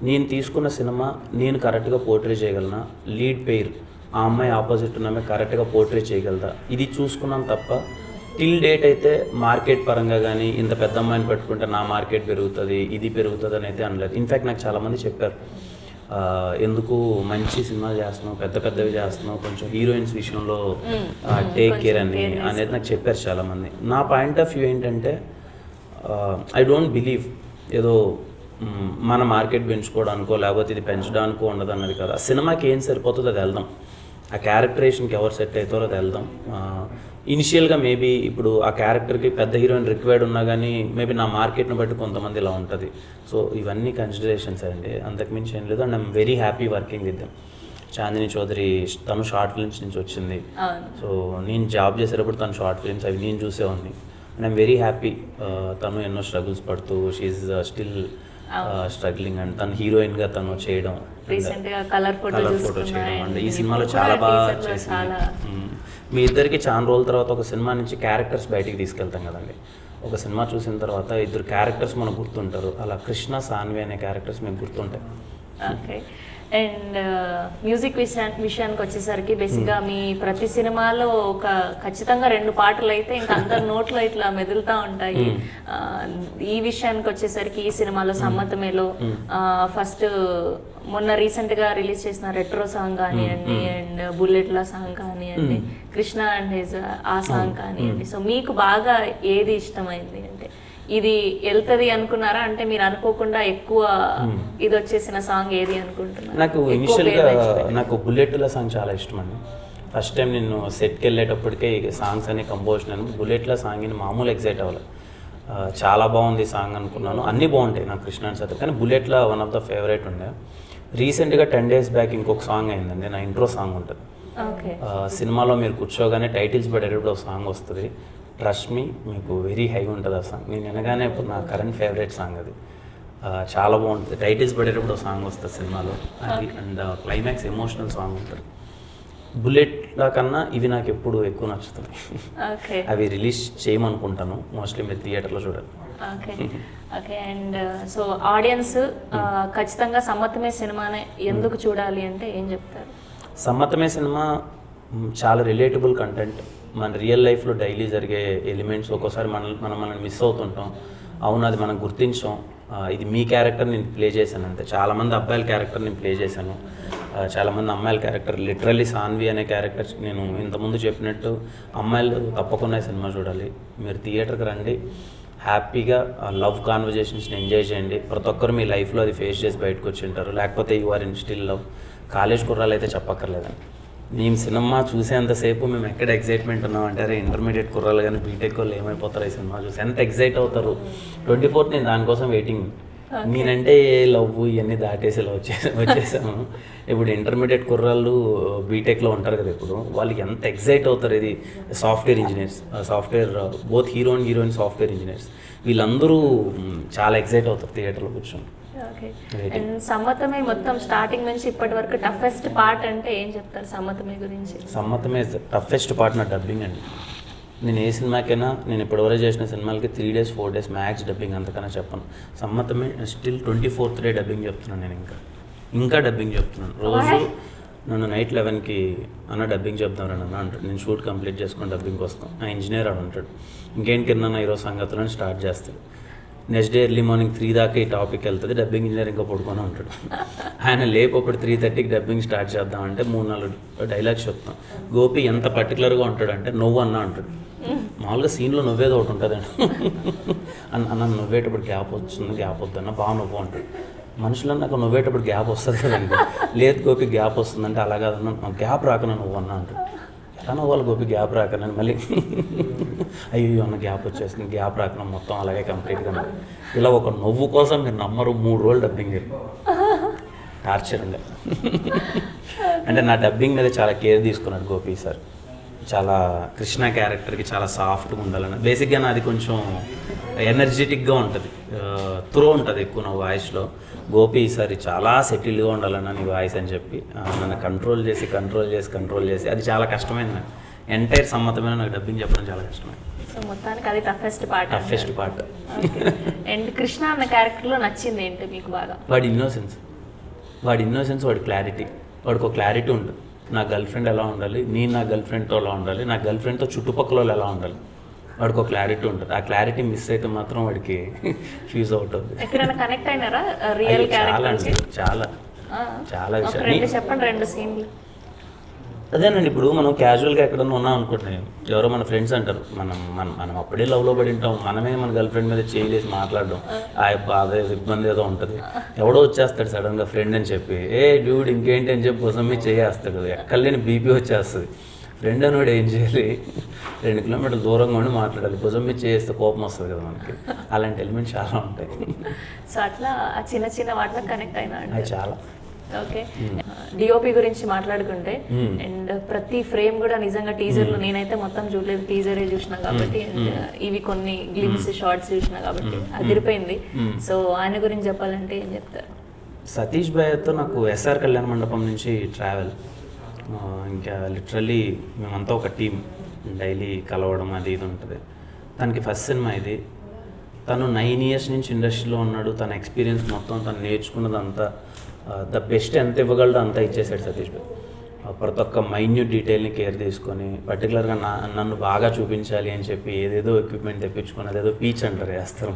నేను తీసుకున్న సినిమా నేను కరెక్ట్గా పోర్ట్రే చేయగలనా, లీడ్ పెయిర్ ఆ అమ్మాయి ఆపోజిట్ ఉన్న అమ్మాయి కరెక్ట్గా పోర్ట్రే చేయగలదా, ఇది చూసుకున్నాను తప్ప టిల్ డేట్ అయితే మార్కెట్ పరంగా కానీ ఇంత పెద్ద అమ్మాయిని పెట్టుకుంటే నా మార్కెట్ పెరుగుతుంది, ఇది పెరుగుతుంది అని అయితే అనలేదు. ఇన్ఫ్యాక్ట్ నాకు చాలామంది చెప్పారు, ఎందుకు మంచి సినిమాలు చేస్తున్నావు, పెద్ద పెద్దవి చేస్తున్నావు, కొంచెం హీరోయిన్స్ విషయంలో టేక్ కేర్ అనేది నాకు చెప్పారు చాలామంది. నా పాయింట్ ఆఫ్ వ్యూ ఏంటంటే, ఐ డోంట్ బిలీవ్ ఏదో మన మార్కెట్ పెంచుకోవడానికో లేకపోతే ఇది పెంచడానికో ఉండదు అన్నది కదా. ఆ సినిమాకి ఏం సరిపోతుందో అది వెళ్దాం, ఆ క్యారెక్టరేషన్కి ఎవరు సెట్ అవుతారో అది వెళ్దాం. ఇనిషియల్గా మేబీ ఇప్పుడు ఆ క్యారెక్టర్కి పెద్ద హీరోయిన్ రిక్వైర్డ్ ఉన్నా కానీ మేబీ నా మార్కెట్ని బట్టి కొంతమంది ఇలా ఉంటుంది. సో ఇవన్నీ కన్సిడరేషన్స్ అండి, అంతకుమించి ఏం లేదు. And I'm very happy working with them. Chandini Chowdary తను షార్ట్ ఫిల్మ్స్ నుంచి వచ్చింది. సో నేను జాబ్ చేసేటప్పుడు తను షార్ట్ ఫిల్మ్స్ అవి నేను చూసేవాడిని. And I'm very happy. తను ఎన్నో స్ట్రగుల్స్ పడుతూ షీఈ్ స్టిల్ స్ట్రగ్లింగ్. అండ్ తను హీరోయిన్గా తను చేయడం, కలర్ ఫోటో చేయడం అండ్ ఈ సినిమాలో చాలా బాగా చేసింది. మీ ఇద్దరికి చాలా రోజుల తర్వాత ఒక సినిమా నుంచి క్యారెక్టర్స్ బయటికి తీసుకెళ్తాం కదండి. ఒక సినిమా చూసిన తర్వాత ఇద్దరు క్యారెక్టర్స్ మనకు గుర్తుంటారు. అలా కృష్ణ సాన్వి అనే క్యారెక్టర్స్ మీకు గుర్తుంటాయి. ఓకే. అండ్ మ్యూజిక్ విషయానికి వచ్చేసరికి బేసిక్గా మీ ప్రతి సినిమాలో ఒక ఖచ్చితంగా 2 పాటలు అయితే ఇంకా అందరి నోట్లో ఇట్లా మెదులుతూ ఉంటాయి. ఈ విషయానికి వచ్చేసరికి ఈ సినిమాలో సమ్మతమేలో ఫస్ట్ మొన్న రీసెంట్గా రిలీజ్ చేసిన రెట్రో సాంగ్ కానివ్వండి, అండ్ బుల్లెట్ల సాంగ్ కానివ్వండి, కృష్ణ అండ్ హిజ్ ఆ సాంగ్ కానివ్వండి. సో మీకు బాగా ఏది ఇష్టమైంది? అంటే ఇది వెళ్తుంది అనుకున్నారా, అంటే మీరు అనుకోకుండా ఎక్కువ ఇది వచ్చేసిన సాంగ్ ఏది అనుకుంటున్నారు? నాకు ఇనిషియల్గా నాకు బుల్లెట్ల సాంగ్ చాలా ఇష్టం అండి. ఫస్ట్ టైం నేను సెట్కి వెళ్ళేటప్పటికే సాంగ్స్ అన్ని కంపోజ్ నేను బుల్లెట్ల సాంగ్ని మామూలు ఎగ్జైట్ అవ్వాలి. చాలా బాగుంది సాంగ్ అనుకున్నాను. అన్నీ బాగుంటాయి నాకు కృష్ణ అండ్ సత్య, కానీ బుల్లెట్ల వన్ ఆఫ్ ద ఫేవరెట్ ఉండే. రీసెంట్గా 10 days బ్యాక్ ఇంకొక సాంగ్ అయిందండి, నా ఇంట్రో సాంగ్ ఉంటుంది. సినిమాలో మీరు కూర్చోగానే టైటిల్స్ పడేటప్పుడు ఒక సాంగ్ వస్తుంది, ట్రస్ట్ మీ, మీకు వెరీ హై ఉంటుంది ఆ సాంగ్. నేను వినగానే ఇప్పుడు నా కరెంట్ ఫేవరెట్ సాంగ్ అది. చాలా బాగుంటుంది. టైటిల్స్ పడేటప్పుడు ఒక సాంగ్ వస్తుంది సినిమాలో అది. అండ్ క్లైమాక్స్ ఎమోషనల్ సాంగ్ ఉంటుంది. బుల్లెట్ల కన్నా ఇవి నాకు ఎప్పుడు ఎక్కువ నచ్చుతున్నాయి. అవి రిలీజ్ చేయమనుకుంటాను, మోస్ట్లీ మీరు థియేటర్లో చూడాలి. ఓకే. అండ్ సో ఆడియన్స్ ఖచ్చితంగా సమ్మతమే సినిమానే ఎందుకు చూడాలి అంటే ఏం చెప్తారు? సమ్మతమే సినిమా చాలా రిలేటబుల్ కంటెంట్. మన రియల్ లైఫ్లో డైలీ జరిగే ఎలిమెంట్స్ ఒక్కోసారి మనల్ని మిస్ అవుతుంటాం. అవును, అది మనం గుర్తించాం. ఇది మీ క్యారెక్టర్ నేను ప్లే చేశాను అంతే. చాలామంది అబ్బాయిల క్యారెక్టర్ నేను ప్లే చేశాను, చాలామంది అమ్మాయిల క్యారెక్టర్. లిటరల్లీ సాన్వి అనే క్యారెక్టర్ నేను ఇంతకుముందు చెప్పినట్టు అమ్మాయిలు తప్పకుండా సినిమా చూడాలి. మీరు థియేటర్కి రండి, హ్యాపీగా లవ్ కాన్వర్జేషన్స్ని ఎంజాయ్ చేయండి. ప్రతి ఒక్కరు మీ లైఫ్లో అది ఫేస్ చేసి బయటకు వచ్చి ఉంటారు, లేకపోతే you are in still love. College కుర్రాలు అయితే చెప్పక్కర్లేదండి. మేము సినిమా చూసేంతసేపు మేము ఎక్కడ ఎగ్జైట్మెంట్ ఉన్నామంటే, అరే ఇంటర్మీడియట్ కుర్రాలు కానీ బీటెక్ వాళ్ళు ఏమైపోతారు ఈ సినిమా చూసి, ఎంత ఎగ్జైట్ అవుతారు. 24th నేను దానికోసం వెయిటింగ్. నేనంటే లవ్ ఇవన్నీ దాటేసి వచ్చేసాము. ఇప్పుడు ఇంటర్మీడియట్ కుర్రాళ్ళు బీటెక్లో ఉంటారు కదా, ఇప్పుడు వాళ్ళకి ఎంత ఎగ్జైట్ అవుతారు. ఇది software engineers, both hero and heroine software engineers, వీళ్ళందరూ చాలా ఎగ్జైట్ అవుతారు థియేటర్లో కూర్చొని. అండ్ సమ్మతమే మొత్తం స్టార్టింగ్ నుంచి ఇప్పటి వరకు టఫెస్ట్ పార్ట్ అంటే ఏం చెప్తారు సమ్మతమే గురించి? సమ్మతమే టఫెస్ట్ పార్ట్ నా డబ్బింగ్ అండి. నేను ఏ సినిమాకైనా, నేను ఇప్పటివరకు చేసిన సినిమాలకి 3 days 4 days మ్యాక్స్ డబ్బింగ్, అంతకన్నా చెప్పను. సమ్మతమే స్టిల్ 24th day డబ్బింగ్ చెప్తున్నాను. నేను ఇంకా డబ్బింగ్ చెప్తున్నాను. రోజు నన్ను నైట్ 11కి అన్న డబ్బింగ్ చెప్తాను అన్న అంటాడు. నేను షూట్ కంప్లీట్ చేసుకొని డబ్బింగ్కి వస్తాను. ఆ ఇంజనీర్ అని ఉంటాడు, ఇంకేంటి కింద ఈరోజు సంగతులను స్టార్ట్ చేస్తాడు. నెక్స్ట్ డే ఎర్లీ మార్నింగ్ 3 దాకా ఈ టాపిక్ వెళ్తుంది. డబ్బింగ్ ఇంజనీర్ ఇంకా పడుకొని ఉంటాడు. ఆయన లేపప్పుడు 3:30కి డబ్బింగ్ స్టార్ట్ చేద్దామంటే 3-4 డైలాగ్స్ చెప్తాం. గోపి ఎంత పర్టికులర్గా ఉంటాడంటే నువ్వు అన్న అంటాడు. మామూలుగా సీన్లో నవ్వేది ఒకటి ఉంటుందండి. అన్న నవ్వేటప్పుడు గ్యాప్ వస్తుంది, గ్యాప్ వద్దన్న బాగా నవ్వు అంటాడు. మనుషులు నాకు నవ్వేటప్పుడు గ్యాప్ వస్తుంది కదండి. లేదు గోపి గ్యాప్ వస్తుందంటే అలా కాదన్న గ్యాప్ రాకనా నువ్వు అన్న అంటాడు. ఎలా నవ్వాలి గోపి గ్యాప్ రాకనని మళ్ళీ అయ్యో అన్న గ్యాప్ వచ్చేస్తుంది, గ్యాప్ రాకన మొత్తం అలాగే కంప్లీట్గా. ఇలా ఒక నవ్వు కోసం మీరు నమ్మరు 3 రోజులు డబ్బింగ్ టార్చర్ ఉండే. అంటే నా డబ్బింగ్ మీద చాలా కేర్ తీసుకున్నాడు గోపి సార్. చాలా కృష్ణ క్యారెక్టర్కి చాలా సాఫ్ట్గా ఉండాలని బేసిక్గా నాది కొంచెం ఎనర్జెటిక్గా ఉంటుంది, త్రో ఉంటుంది ఎక్కువ నా వాయిస్లో. గోపి ఈసారి చాలా సెటిల్గా ఉండాలన్న నీ వాయిస్ అని చెప్పి నన్ను కంట్రోల్ చేసి అది చాలా కష్టమైంది నాకు. ఎంటైర్ సమ్మతమైన నాకు డబ్బింగ్ చెప్పడం చాలా కష్టమైంది. సో మొత్తానికి అది టఫెస్ట్ పార్ట్. అండ్ కృష్ణ అన్న క్యారెక్టర్లో నచ్చింది ఏంటి మీకు బాగా? వాడి ఇన్నోసెన్స్, వాడి క్లారిటీ, వాడికి ఒక క్లారిటీ ఉంటుంది. నా గర్ల్ ఫ్రెండ్ ఎలా ఉండాలి, నేను నా గర్ల్ ఫ్రెండ్తో ఎలా ఉండాలి, నా గర్ల్ ఫ్రెండ్తో చుట్టుపక్కల వాళ్ళు ఎలా ఉండాలి, వాడికి ఒక క్లారిటీ ఉంటుంది. ఆ క్లారిటీ మిస్ అయితే మాత్రం వాడికి ఫ్యూజ్ అవుట్ అవుతుంది. ఎక్కడైనా కనెక్ట్ అయినారా రియల్ క్యారెక్టర్? చాలా విషయాలు చెప్పండి, 2 సీన్లు. అదేనండి, ఇప్పుడు మనం క్యాజువల్గా ఎక్కడన్నా ఉన్నాం అనుకుంటున్నాం, ఎవరో మన ఫ్రెండ్స్ అంటారు, మనం అప్పుడే లవ్లో పడి ఉంటాం, మనమే మన గర్ల్ ఫ్రెండ్ మీద చేయలేసి మాట్లాడడం, అదే ఇబ్బంది ఏదో ఉంటుంది. ఎవడో వచ్చేస్తాడు సడన్గా ఫ్రెండ్ అని చెప్పి, ఏ డ్యూడ్ ఇంకేంటి అని చెప్పి కోసం మీద చేయేస్తాడు, ఎక్కడ లేని బీపీ వచ్చేస్తుంది. ఫ్రెండ్ అనేవాడు ఏం చేయాలి, 2 కిలోమీటర్ల దూరంగా ఉండి మాట్లాడాలి, భుజం మీద చేస్తే కోపం వస్తుంది కదా మనకి. అలాంటి ఎలిమెంట్స్ చాలా ఉంటాయి. సో అట్లా ఆ చిన్న వాటిలో కనెక్ట్ అయినా అది చాలా. ఓకే, డిఓపి గురించి మాట్లాడుకుంటే, అండ్ ప్రతి ఫ్రేమ్ కూడా నిజంగా టీజర్లో నేనైతే మొత్తం చూడలేదు, టీజరే చూసినా కాబట్టి, ఇవి కొన్ని గ్లిమ్స్ షార్ట్స్ చూసినా కాబట్టి అదిరిపోయింది. సో ఆయన గురించి చెప్పాలంటే ఏం చెప్తారు? సతీష్ భయ్యతో నాకు ఎస్ఆర్ కళ్యాణ మండపం నుంచి ట్రావెల్, ఇంకా లిటరల్లీ మేమంతా ఒక టీం, డైలీ కలవడం అది ఇది ఉంటుంది. తనకి ఫస్ట్ సినిమా ఇది, తను 9 years నుంచి ఇండస్ట్రీలో ఉన్నాడు, తన ఎక్స్పీరియన్స్ మొత్తం తను నేర్చుకున్నదంతా ద బెస్ట్ ఎంత ఇవ్వగలడో అంతా ఇచ్చేసాడు సతీష్ భాయ్. ప్రతి ఒక్క మైన్యూట్ డీటెయిల్ని కేర్ తీసుకొని, పర్టికులర్గా నన్ను బాగా చూపించాలి అని చెప్పి ఏదేదో ఎక్విప్మెంట్ తెప్పించుకొని, అదేదో పీచ్ అంటారు వేస్తారు,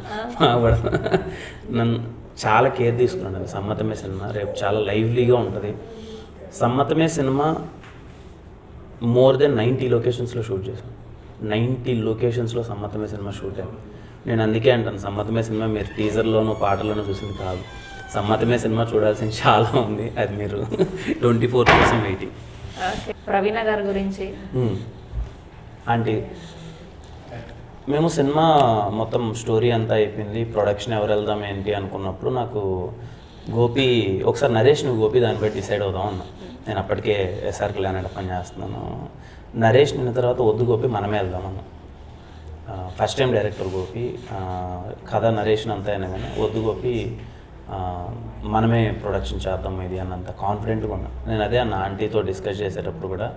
నన్ను చాలా కేర్ తీసుకున్నాను. సమ్మతమే సినిమా రేపు చాలా లైవ్లీగా ఉంటుంది. సమ్మతమే సినిమా మోర్ దెన్ 90 లొకేషన్స్లో షూట్ చేశాను. 90 లొకేషన్స్లో సమ్మతమే సినిమా షూట్ అయింది. నేను అందుకే అంటాను, సమ్మతమే సినిమా మీరు టీజర్లోనూ పాటల్లోనూ చూసింది కాదు, సమ్మతమే సినిమా చూడాల్సింది చాలా ఉంది. అది మీరు 24 కోసం వెయిటింగ్. ప్రవీణ గారి గురించి ఆంటీ, మేము సినిమా మొత్తం స్టోరీ అంతా అయిపోయింది, ప్రొడక్షన్ ఎవరు వెళ్దాం ఏంటి అనుకున్నప్పుడు నాకు గోపి ఒకసారి నరేష్ నువ్వు గోపి దాన్ని బట్టి డిసైడ్ అవుదాం అన్నా. నేను అప్పటికే ఎస్ఆర్ కళ్యాణ్ పని చేస్తున్నాను. నరేష్ నిన్న తర్వాత వద్దు గోపి మనమే వెళ్దామన్నా. ఫస్ట్ టైం డైరెక్టర్ గోపి, కథ నరేషన్ అంతా అయినా కానీ వద్దు గోపి మనమే ప్రొడక్షన్ చేద్దాం ఇది అన్నంత కాన్ఫిడెంట్గా ఉన్నా. నేను అదే అన్న ఆంటీతో డిస్కస్ చేసేటప్పుడు కూడా,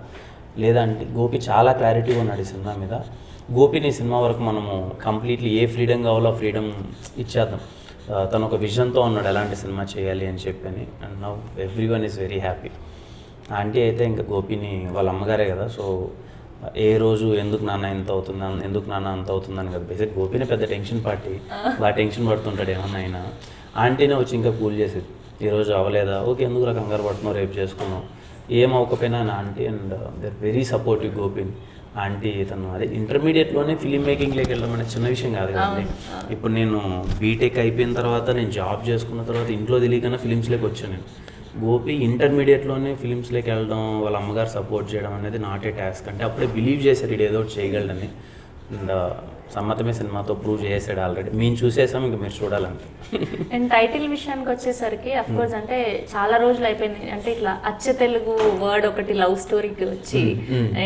లేదంటే గోపి చాలా క్లారిటీగా ఉన్నాడు ఈ సినిమా మీద, గోపిని సినిమా వరకు మనము కంప్లీట్లీ ఏ ఫ్రీడమ్ కావాలో ఆ ఫ్రీడమ్ ఇచ్చేద్దాం, తను ఒక విజన్తో ఉన్నాడు ఎలాంటి సినిమా చేయాలి అని చెప్పని. And now everyone is very happy. Aunty అయితే ఇంకా గోపిని వాళ్ళ అమ్మగారే కదా, సో ఏ రోజు ఎందుకు నాన్న ఎంత అవుతుంది, ఎందుకు నాన్న అంత అవుతుందని కదా, బేసిక్ గోపిని పెద్ద టెన్షన్ పార్టీ, బాగా టెన్షన్ పడుతుంటాడు ఏమన్నా అయినా. ఆంటీనే వచ్చి ఇంకా కూల్ చేసేది, ఈరోజు అవ్వలేదా, ఓకే ఎందుకు రా కంగారు పడుతున్నావు, రేపు చేసుకున్నాం, ఏం అవ్వకపోయినా అని aunty. And they are very supportive గోపిని. ఆంటీ తను అదే ఇంటర్మీడియట్లోనే ఫిలిం మేకింగ్లోకి వెళ్ళడం అనేది చిన్న విషయం కాదు కదండి. ఇప్పుడు నేను బీటెక్ అయిపోయిన తర్వాత, నేను జాబ్ చేసుకున్న తర్వాత ఇంట్లో తెలియకన్నా ఫిలిమ్స్లోకి వచ్చాను నేను. గోపి ఇంటర్మీడియట్లోనే ఫిలిమ్స్లోకి వెళ్ళడం, వాళ్ళ అమ్మగారు సపోర్ట్ చేయడం అనేది నాట్ ఏ టాస్క్. అంటే అప్పుడే బిలీవ్ చేశారు ఇది ఏదో చేయగలడని. అండ్ సమ్మతమే సినిమాతో ప్రూవ్ చేసాడు ఆల్రెడీ. మేము చూసేసాం, ఇంకా మీరు చూడాలంటే. అండ్ టైటిల్ విషయానికి వచ్చేసరికి అఫ్ కోర్స్ అంటే చాలా రోజులు అయిపోయింది, అంటే ఇట్లా అచ్చ తెలుగు వర్డ్ ఒకటి లవ్ స్టోరీకి వచ్చి,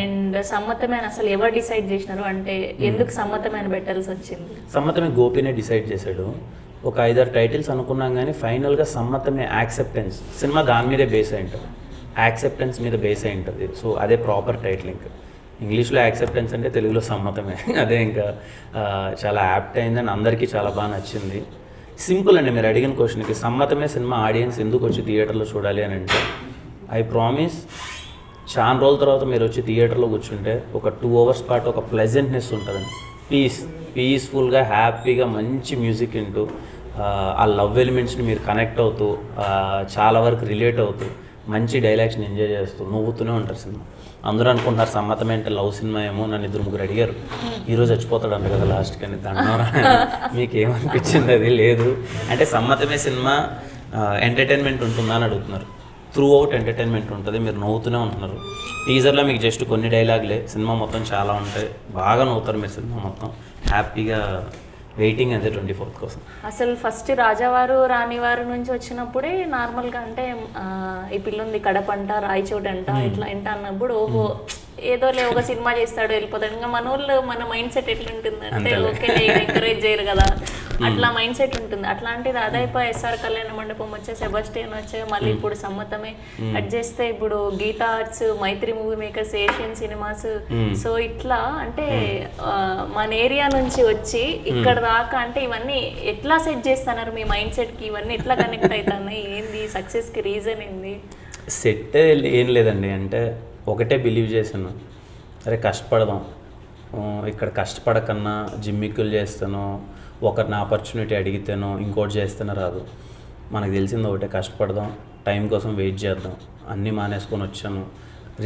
అండ్ సమ్మతమైన అసలు ఎవరు డిసైడ్ చేసినారు, అంటే ఎందుకు సమ్మతమైన పెట్టాల్సి వచ్చింది? సమ్మతమే గోపినే డిసైడ్ చేశాడు. ఒక 5-6 టైటిల్స్ అనుకున్నాం కానీ ఫైనల్గా సమ్మతమే యాక్సెప్టెన్స్. సినిమా దాని మీదే బేస్ అయి ఉంటుంది, యాక్సెప్టెన్స్ మీద బేస్ అయి ఉంటుంది. సో అదే ప్రాపర్ టైటిల్. ఇంకా ఇంగ్లీష్లో యాక్సెప్టెన్స్ అంటే తెలుగులో సమ్మతమే. అదే ఇంకా చాలా యాప్ట్ అయిందని అందరికీ చాలా బాగా నచ్చింది. సింపుల్ అండి, మీరు అడిగిన క్వశ్చన్కి సమ్మతమే సినిమా ఆడియన్స్ ఎందుకు వచ్చి థియేటర్లో చూడాలి అని అంటే, ఐ ప్రామిస్ చాలా రోజుల తర్వాత మీరు వచ్చి థియేటర్లో కూర్చుంటే ఒక 2 hours పాటు ఒక ప్లెజెంట్నెస్ ఉంటుందండి. పీస్ఫుల్గా హ్యాపీగా మంచి మ్యూజిక్ వింటూ, ఆ లవ్ ఎలిమెంట్స్ని మీరు కనెక్ట్ అవుతూ, చాలా వరకు రిలేట్ అవుతూ, మంచి డైలాగ్స్ని ఎంజాయ్ చేస్తూ నవ్వుతూనే ఉంటారు సినిమా. అందరూ అనుకుంటున్నారు సమ్మతమే అంటే లవ్ సినిమా ఏమో. నన్ను 2-3 అడిగారు, ఈరోజు చచ్చిపోతాడు అంట కదా లాస్ట్కి అని. దండవరా మీకు ఏమనిపించింది? అది లేదు అంటే సమ్మతమే సినిమా ఎంటర్టైన్మెంట్ ఉంటుందా అని అడుగుతున్నారు. త్రూ అవుట్ ఎంటర్టైన్మెంట్ ఉంటుంది, మీరు నవ్వుతూనే ఉంటున్నారు. టీజర్లో మీకు జస్ట్ కొన్ని డైలాగులే, సినిమా మొత్తం చాలా ఉంటాయి, బాగా నవ్వుతారు మీరు సినిమా మొత్తం. హ్యాపీగా వెయిటింగ్ అంతే 24th కోసం. అసలు ఫస్ట్ రాజావారు రాణివారు నుంచి వచ్చినప్పుడే నార్మల్గా అంటే ఈ పిల్లుంది కడపంట రాయచోట అంట ఇట్లా అంట అన్నప్పుడు ఓహో ఏదో ఒక సినిమా చేస్తాడు వెళ్ళిపోతాడు. ఇంకా మన ఊళ్ళో మన మైండ్ సెట్ ఎట్లుంటుంది అంటే ఓకే ఎంకరేజ్ చేయరు కదా, అట్లా మైండ్ సెట్ ఉంటుంది. అట్లాంటిది అదైపోయి ఎస్ఆర్ కళ్యాణ మండపం వచ్చే, సెబాస్టియన్ వచ్చే, మళ్ళీ ఇప్పుడు సమ్మతమే కట్ చేస్తే ఇప్పుడు Geetha Arts, Mythri movie makers, Asian cinemas. So ఇట్లా అంటే మన ఏరియా నుంచి వచ్చి ఇక్కడ దాకా అంటే ఇవన్నీ ఎట్లా సెట్ చేస్తున్నారు మీ మైండ్ సెట్ కి, ఇవన్నీ ఎట్లా కనెక్ట్ అవుతున్నాయి, ఏంది సక్సెస్ కి రీజన్ ఏంది? సెట్ ఏం లేదండి, అంటే ఒకటే బిలీవ్ చేశాను, అరే కష్టపడదాం, ఇక్కడ కష్టపడకన్నా జిమ్మిక్కులు చేస్తానో, ఒకరిని ఆపర్చునిటీ అడిగితేనో, ఇంకోటి చేస్తేనో రాదు. మనకు తెలిసింది ఒకటే, కష్టపడదాం, టైం కోసం వెయిట్ చేద్దాం. అన్నీ మానేసుకొని వచ్చాను,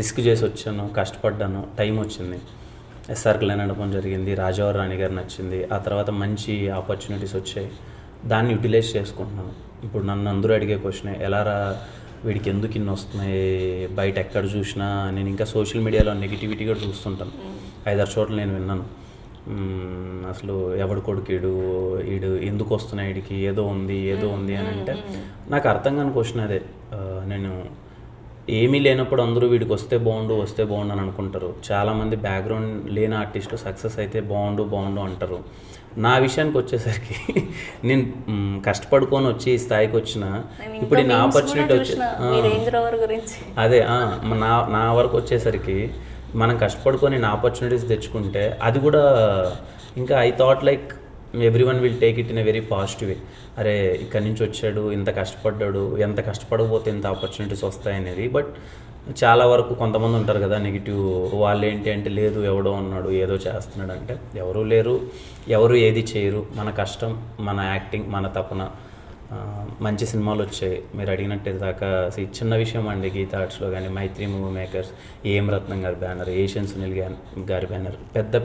రిస్క్ చేసి వచ్చాను, కష్టపడ్డాను, టైం వచ్చింది. ఎస్ఆర్ కళ్యాణ మండపం జరిగింది, రాజావారి రాణి గారు నచ్చింది, ఆ తర్వాత మంచి ఆపర్చునిటీస్ వచ్చాయి, దాన్ని యూటిలైజ్ చేసుకుంటున్నాను. ఇప్పుడు నన్ను అందరూ అడిగే క్వశ్చనే, ఎలారా వీడికి ఎందుకు ఇన్ని వస్తున్నాయి, బయట ఎక్కడ చూసినా. నేను ఇంకా సోషల్ మీడియాలో నెగిటివిటీ కూడా చూస్తుంటాను, 5-6 చోట్ల నేను విన్నాను. అసలు ఎవడు కొడుకీడు, వీడు ఎందుకు వస్తున్నాయి, వీడికి ఏదో ఉంది అని అంటే నాకు అర్థం కాని క్వశ్చన్ అదే. నేను ఏమీ లేనప్పుడు అందరూ వీడికి వస్తే బాగుండు అని అనుకుంటారు. చాలామంది బ్యాక్గ్రౌండ్ లేని ఆర్టిస్టు సక్సెస్ అయితే బాగుండు అంటారు. నా విషయానికి వచ్చేసరికి నేను కష్టపడుకొని వచ్చి ఈ స్థాయికి వచ్చిన, ఇప్పుడు ఈ ఆపర్చునిటీ వచ్చి అదే నా వరకు వచ్చేసరికి మనం కష్టపడుకొని నా ఆపర్చునిటీస్ తెచ్చుకుంటే అది కూడా ఇంకా I thought like every one will take it in a very positive way. అరే ఇక్కడి నుంచి వచ్చాడు, ఇంత కష్టపడ్డాడు, ఎంత కష్టపడకపోతే ఇంత ఆపర్చునిటీస్ వస్తాయనేది. బట్ చాలా వరకు కొంతమంది ఉంటారు కదా నెగిటివ్, వాళ్ళు ఏంటి అంటే లేదు ఎవడో ఉన్నాడు ఏదో చేస్తున్నాడు అంటే, ఎవరూ లేరు, ఎవరు ఏది చేయరు. మన కష్టం, మన యాక్టింగ్, మన తపన. మంచి సినిమాలు వచ్చాయి. మీరు అడిగినట్టు దాకా చిన్న విషయం అండి, గీతా ఆర్ట్స్లో కానీ, మైత్రి మూవీ మేకర్స్, ఏఎం రత్నం గారి బ్యానర్, ఏషియన్ సునీల్ గారి బ్యానర్,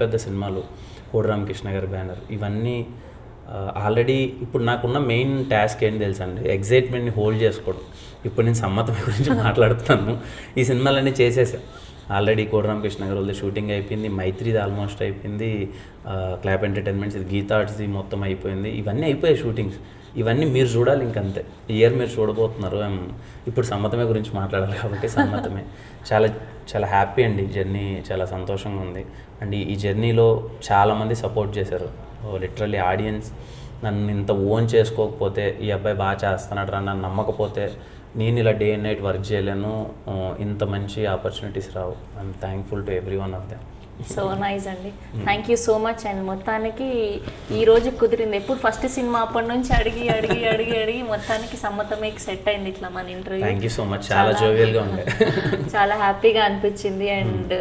పెద్ద సినిమాలు, కోడి రామకృష్ణ గారి బ్యానర్, ఇవన్నీ ఆల్రెడీ. ఇప్పుడు నాకున్న మెయిన్ టాస్క్ ఏంటి తెలుసా అండి, ఎగ్జైట్మెంట్ని హోల్డ్ చేసుకోవడం. ఇప్పుడు నేను సమ్మతమే గురించి మాట్లాడుతున్నాను, ఈ సినిమాలన్నీ చేసేసాను ఆల్రెడీ. కోడి రామకృష్ణ గారు వాళ్ళది షూటింగ్ అయిపోయింది, మైత్రిది ఆల్మోస్ట్ అయిపోయింది, క్లాప్ ఎంటర్టైన్మెంట్స్, ఇది గీతా ఆర్ట్స్ది మొత్తం అయిపోయింది. ఇవన్నీ అయిపోయాయి షూటింగ్స్. ఇవన్నీ మీరు చూడాలి ఇంకంతే, ఇయర్ మీరు చూడబోతున్నారు. ఇప్పుడు సమ్మతమే గురించి మాట్లాడాలి కాబట్టి సమ్మతమే. చాలా హ్యాపీ అండి, జర్నీ చాలా సంతోషంగా ఉంది. అండ్ ఈ జర్నీలో చాలామంది సపోర్ట్ చేశారు. లిటరల్లీ ఆడియన్స్ నన్ను ఇంత ఓన్ చేసుకోకపోతే, ఈ అబ్బాయి బాగా చేస్తున్నాడు రా నన్ను నమ్మకపోతే నేను ఇలా డే అండ్ నైట్ వర్క్ చేయలేను, ఇంత మంచి ఆపర్చునిటీస్ రావు. I'm thankful to every one of them. So nice అండి, thank you so much. And మొత్తానికి ఈ రోజు కుదిరింది. ఎప్పుడు ఫస్ట్ సినిమా అప్పటి నుంచి అడిగి మొత్తానికి సమ్మతమే సెట్ అయింది ఇట్లా మన interview. Thank you so much, చాలా జోవియల్గా ఉండే, చాలా హ్యాపీగా అనిపించింది. అండ్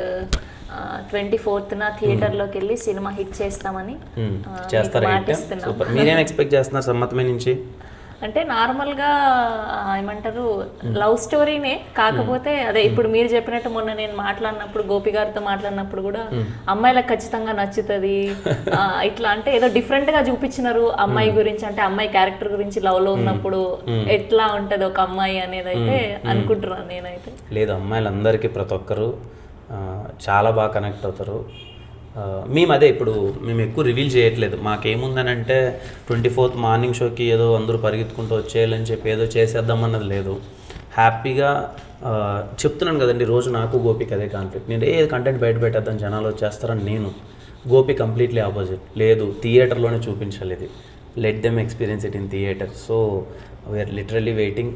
24th థియేటర్లోకి వెళ్ళి సినిమా హిట్ చేస్తామని మాటిస్తున్నాం. మీరేం ఎక్స్పెక్ట్ చేస్తున్నారు సమ్మతమే నుంచి? అంటే నార్మల్గా ఏమంటారు, లవ్ స్టోరీనే, కాకపోతే అదే ఇప్పుడు మీరు చెప్పినట్టు మొన్న నేను మాట్లాడినప్పుడు, గోపి గారితో మాట్లాడినప్పుడు కూడా అమ్మాయిలకు ఖచ్చితంగా నచ్చుతుంది ఇట్లా, అంటే ఏదో డిఫరెంట్గా చూపించినారు అమ్మాయి గురించి, అంటే అమ్మాయి క్యారెక్టర్ గురించి లవ్లో ఉన్నప్పుడు ఎట్లా ఉంటుంది ఒక అమ్మాయి అనేది అయితే అనుకుంటున్నాను నేనైతే. లేదు, అమ్మాయిలందరికీ ప్రతి ఒక్కరు చాలా బాగా కనెక్ట్ అవుతారు. మేము అదే ఇప్పుడు మేము ఎక్కువ రివీల్ చేయట్లేదు. మాకేముందని అంటే 24th మార్నింగ్ షోకి ఏదో అందరూ పరిగెత్తుకుంటూ వచ్చేయాలని చెప్పి ఏదో చేసేద్దామన్నది లేదు. హ్యాపీగా చెప్తున్నాను కదండి, రోజు నాకు గోపికి అదే కాన్ఫ్లిక్ట్. నేను ఏది కంటెంట్ బయట పెట్టేద్దాం జనాలు వచ్చేస్తారని నేను, గోపి కంప్లీట్లీ ఆపోజిట్. లేదు, థియేటర్లోనే చూపించాలి, ఇది let them experience it in theatre. So we're literally waiting.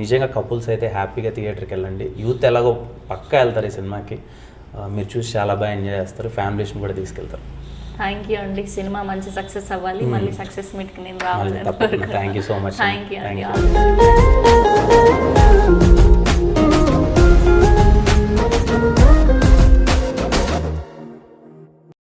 నిజంగా కపుల్స్ అయితే హ్యాపీగా థియేటర్కి వెళ్ళండి. యూత్ ఎలాగో పక్కా వెళ్తారు ఈ సినిమాకి, మీరు చూసి చాలా బాగా ఎంజాయ్ చేస్తారు, ఫ్యామిలీస్ని కూడా తీసుకెళ్తారు. థ్యాంక్ యూ అండి, సినిమా మంచి సక్సెస్ అవ్వాలి, మళ్ళీ సక్సెస్ మీట్కి నేను రావాలి. Thank you so much. Thank you అండి.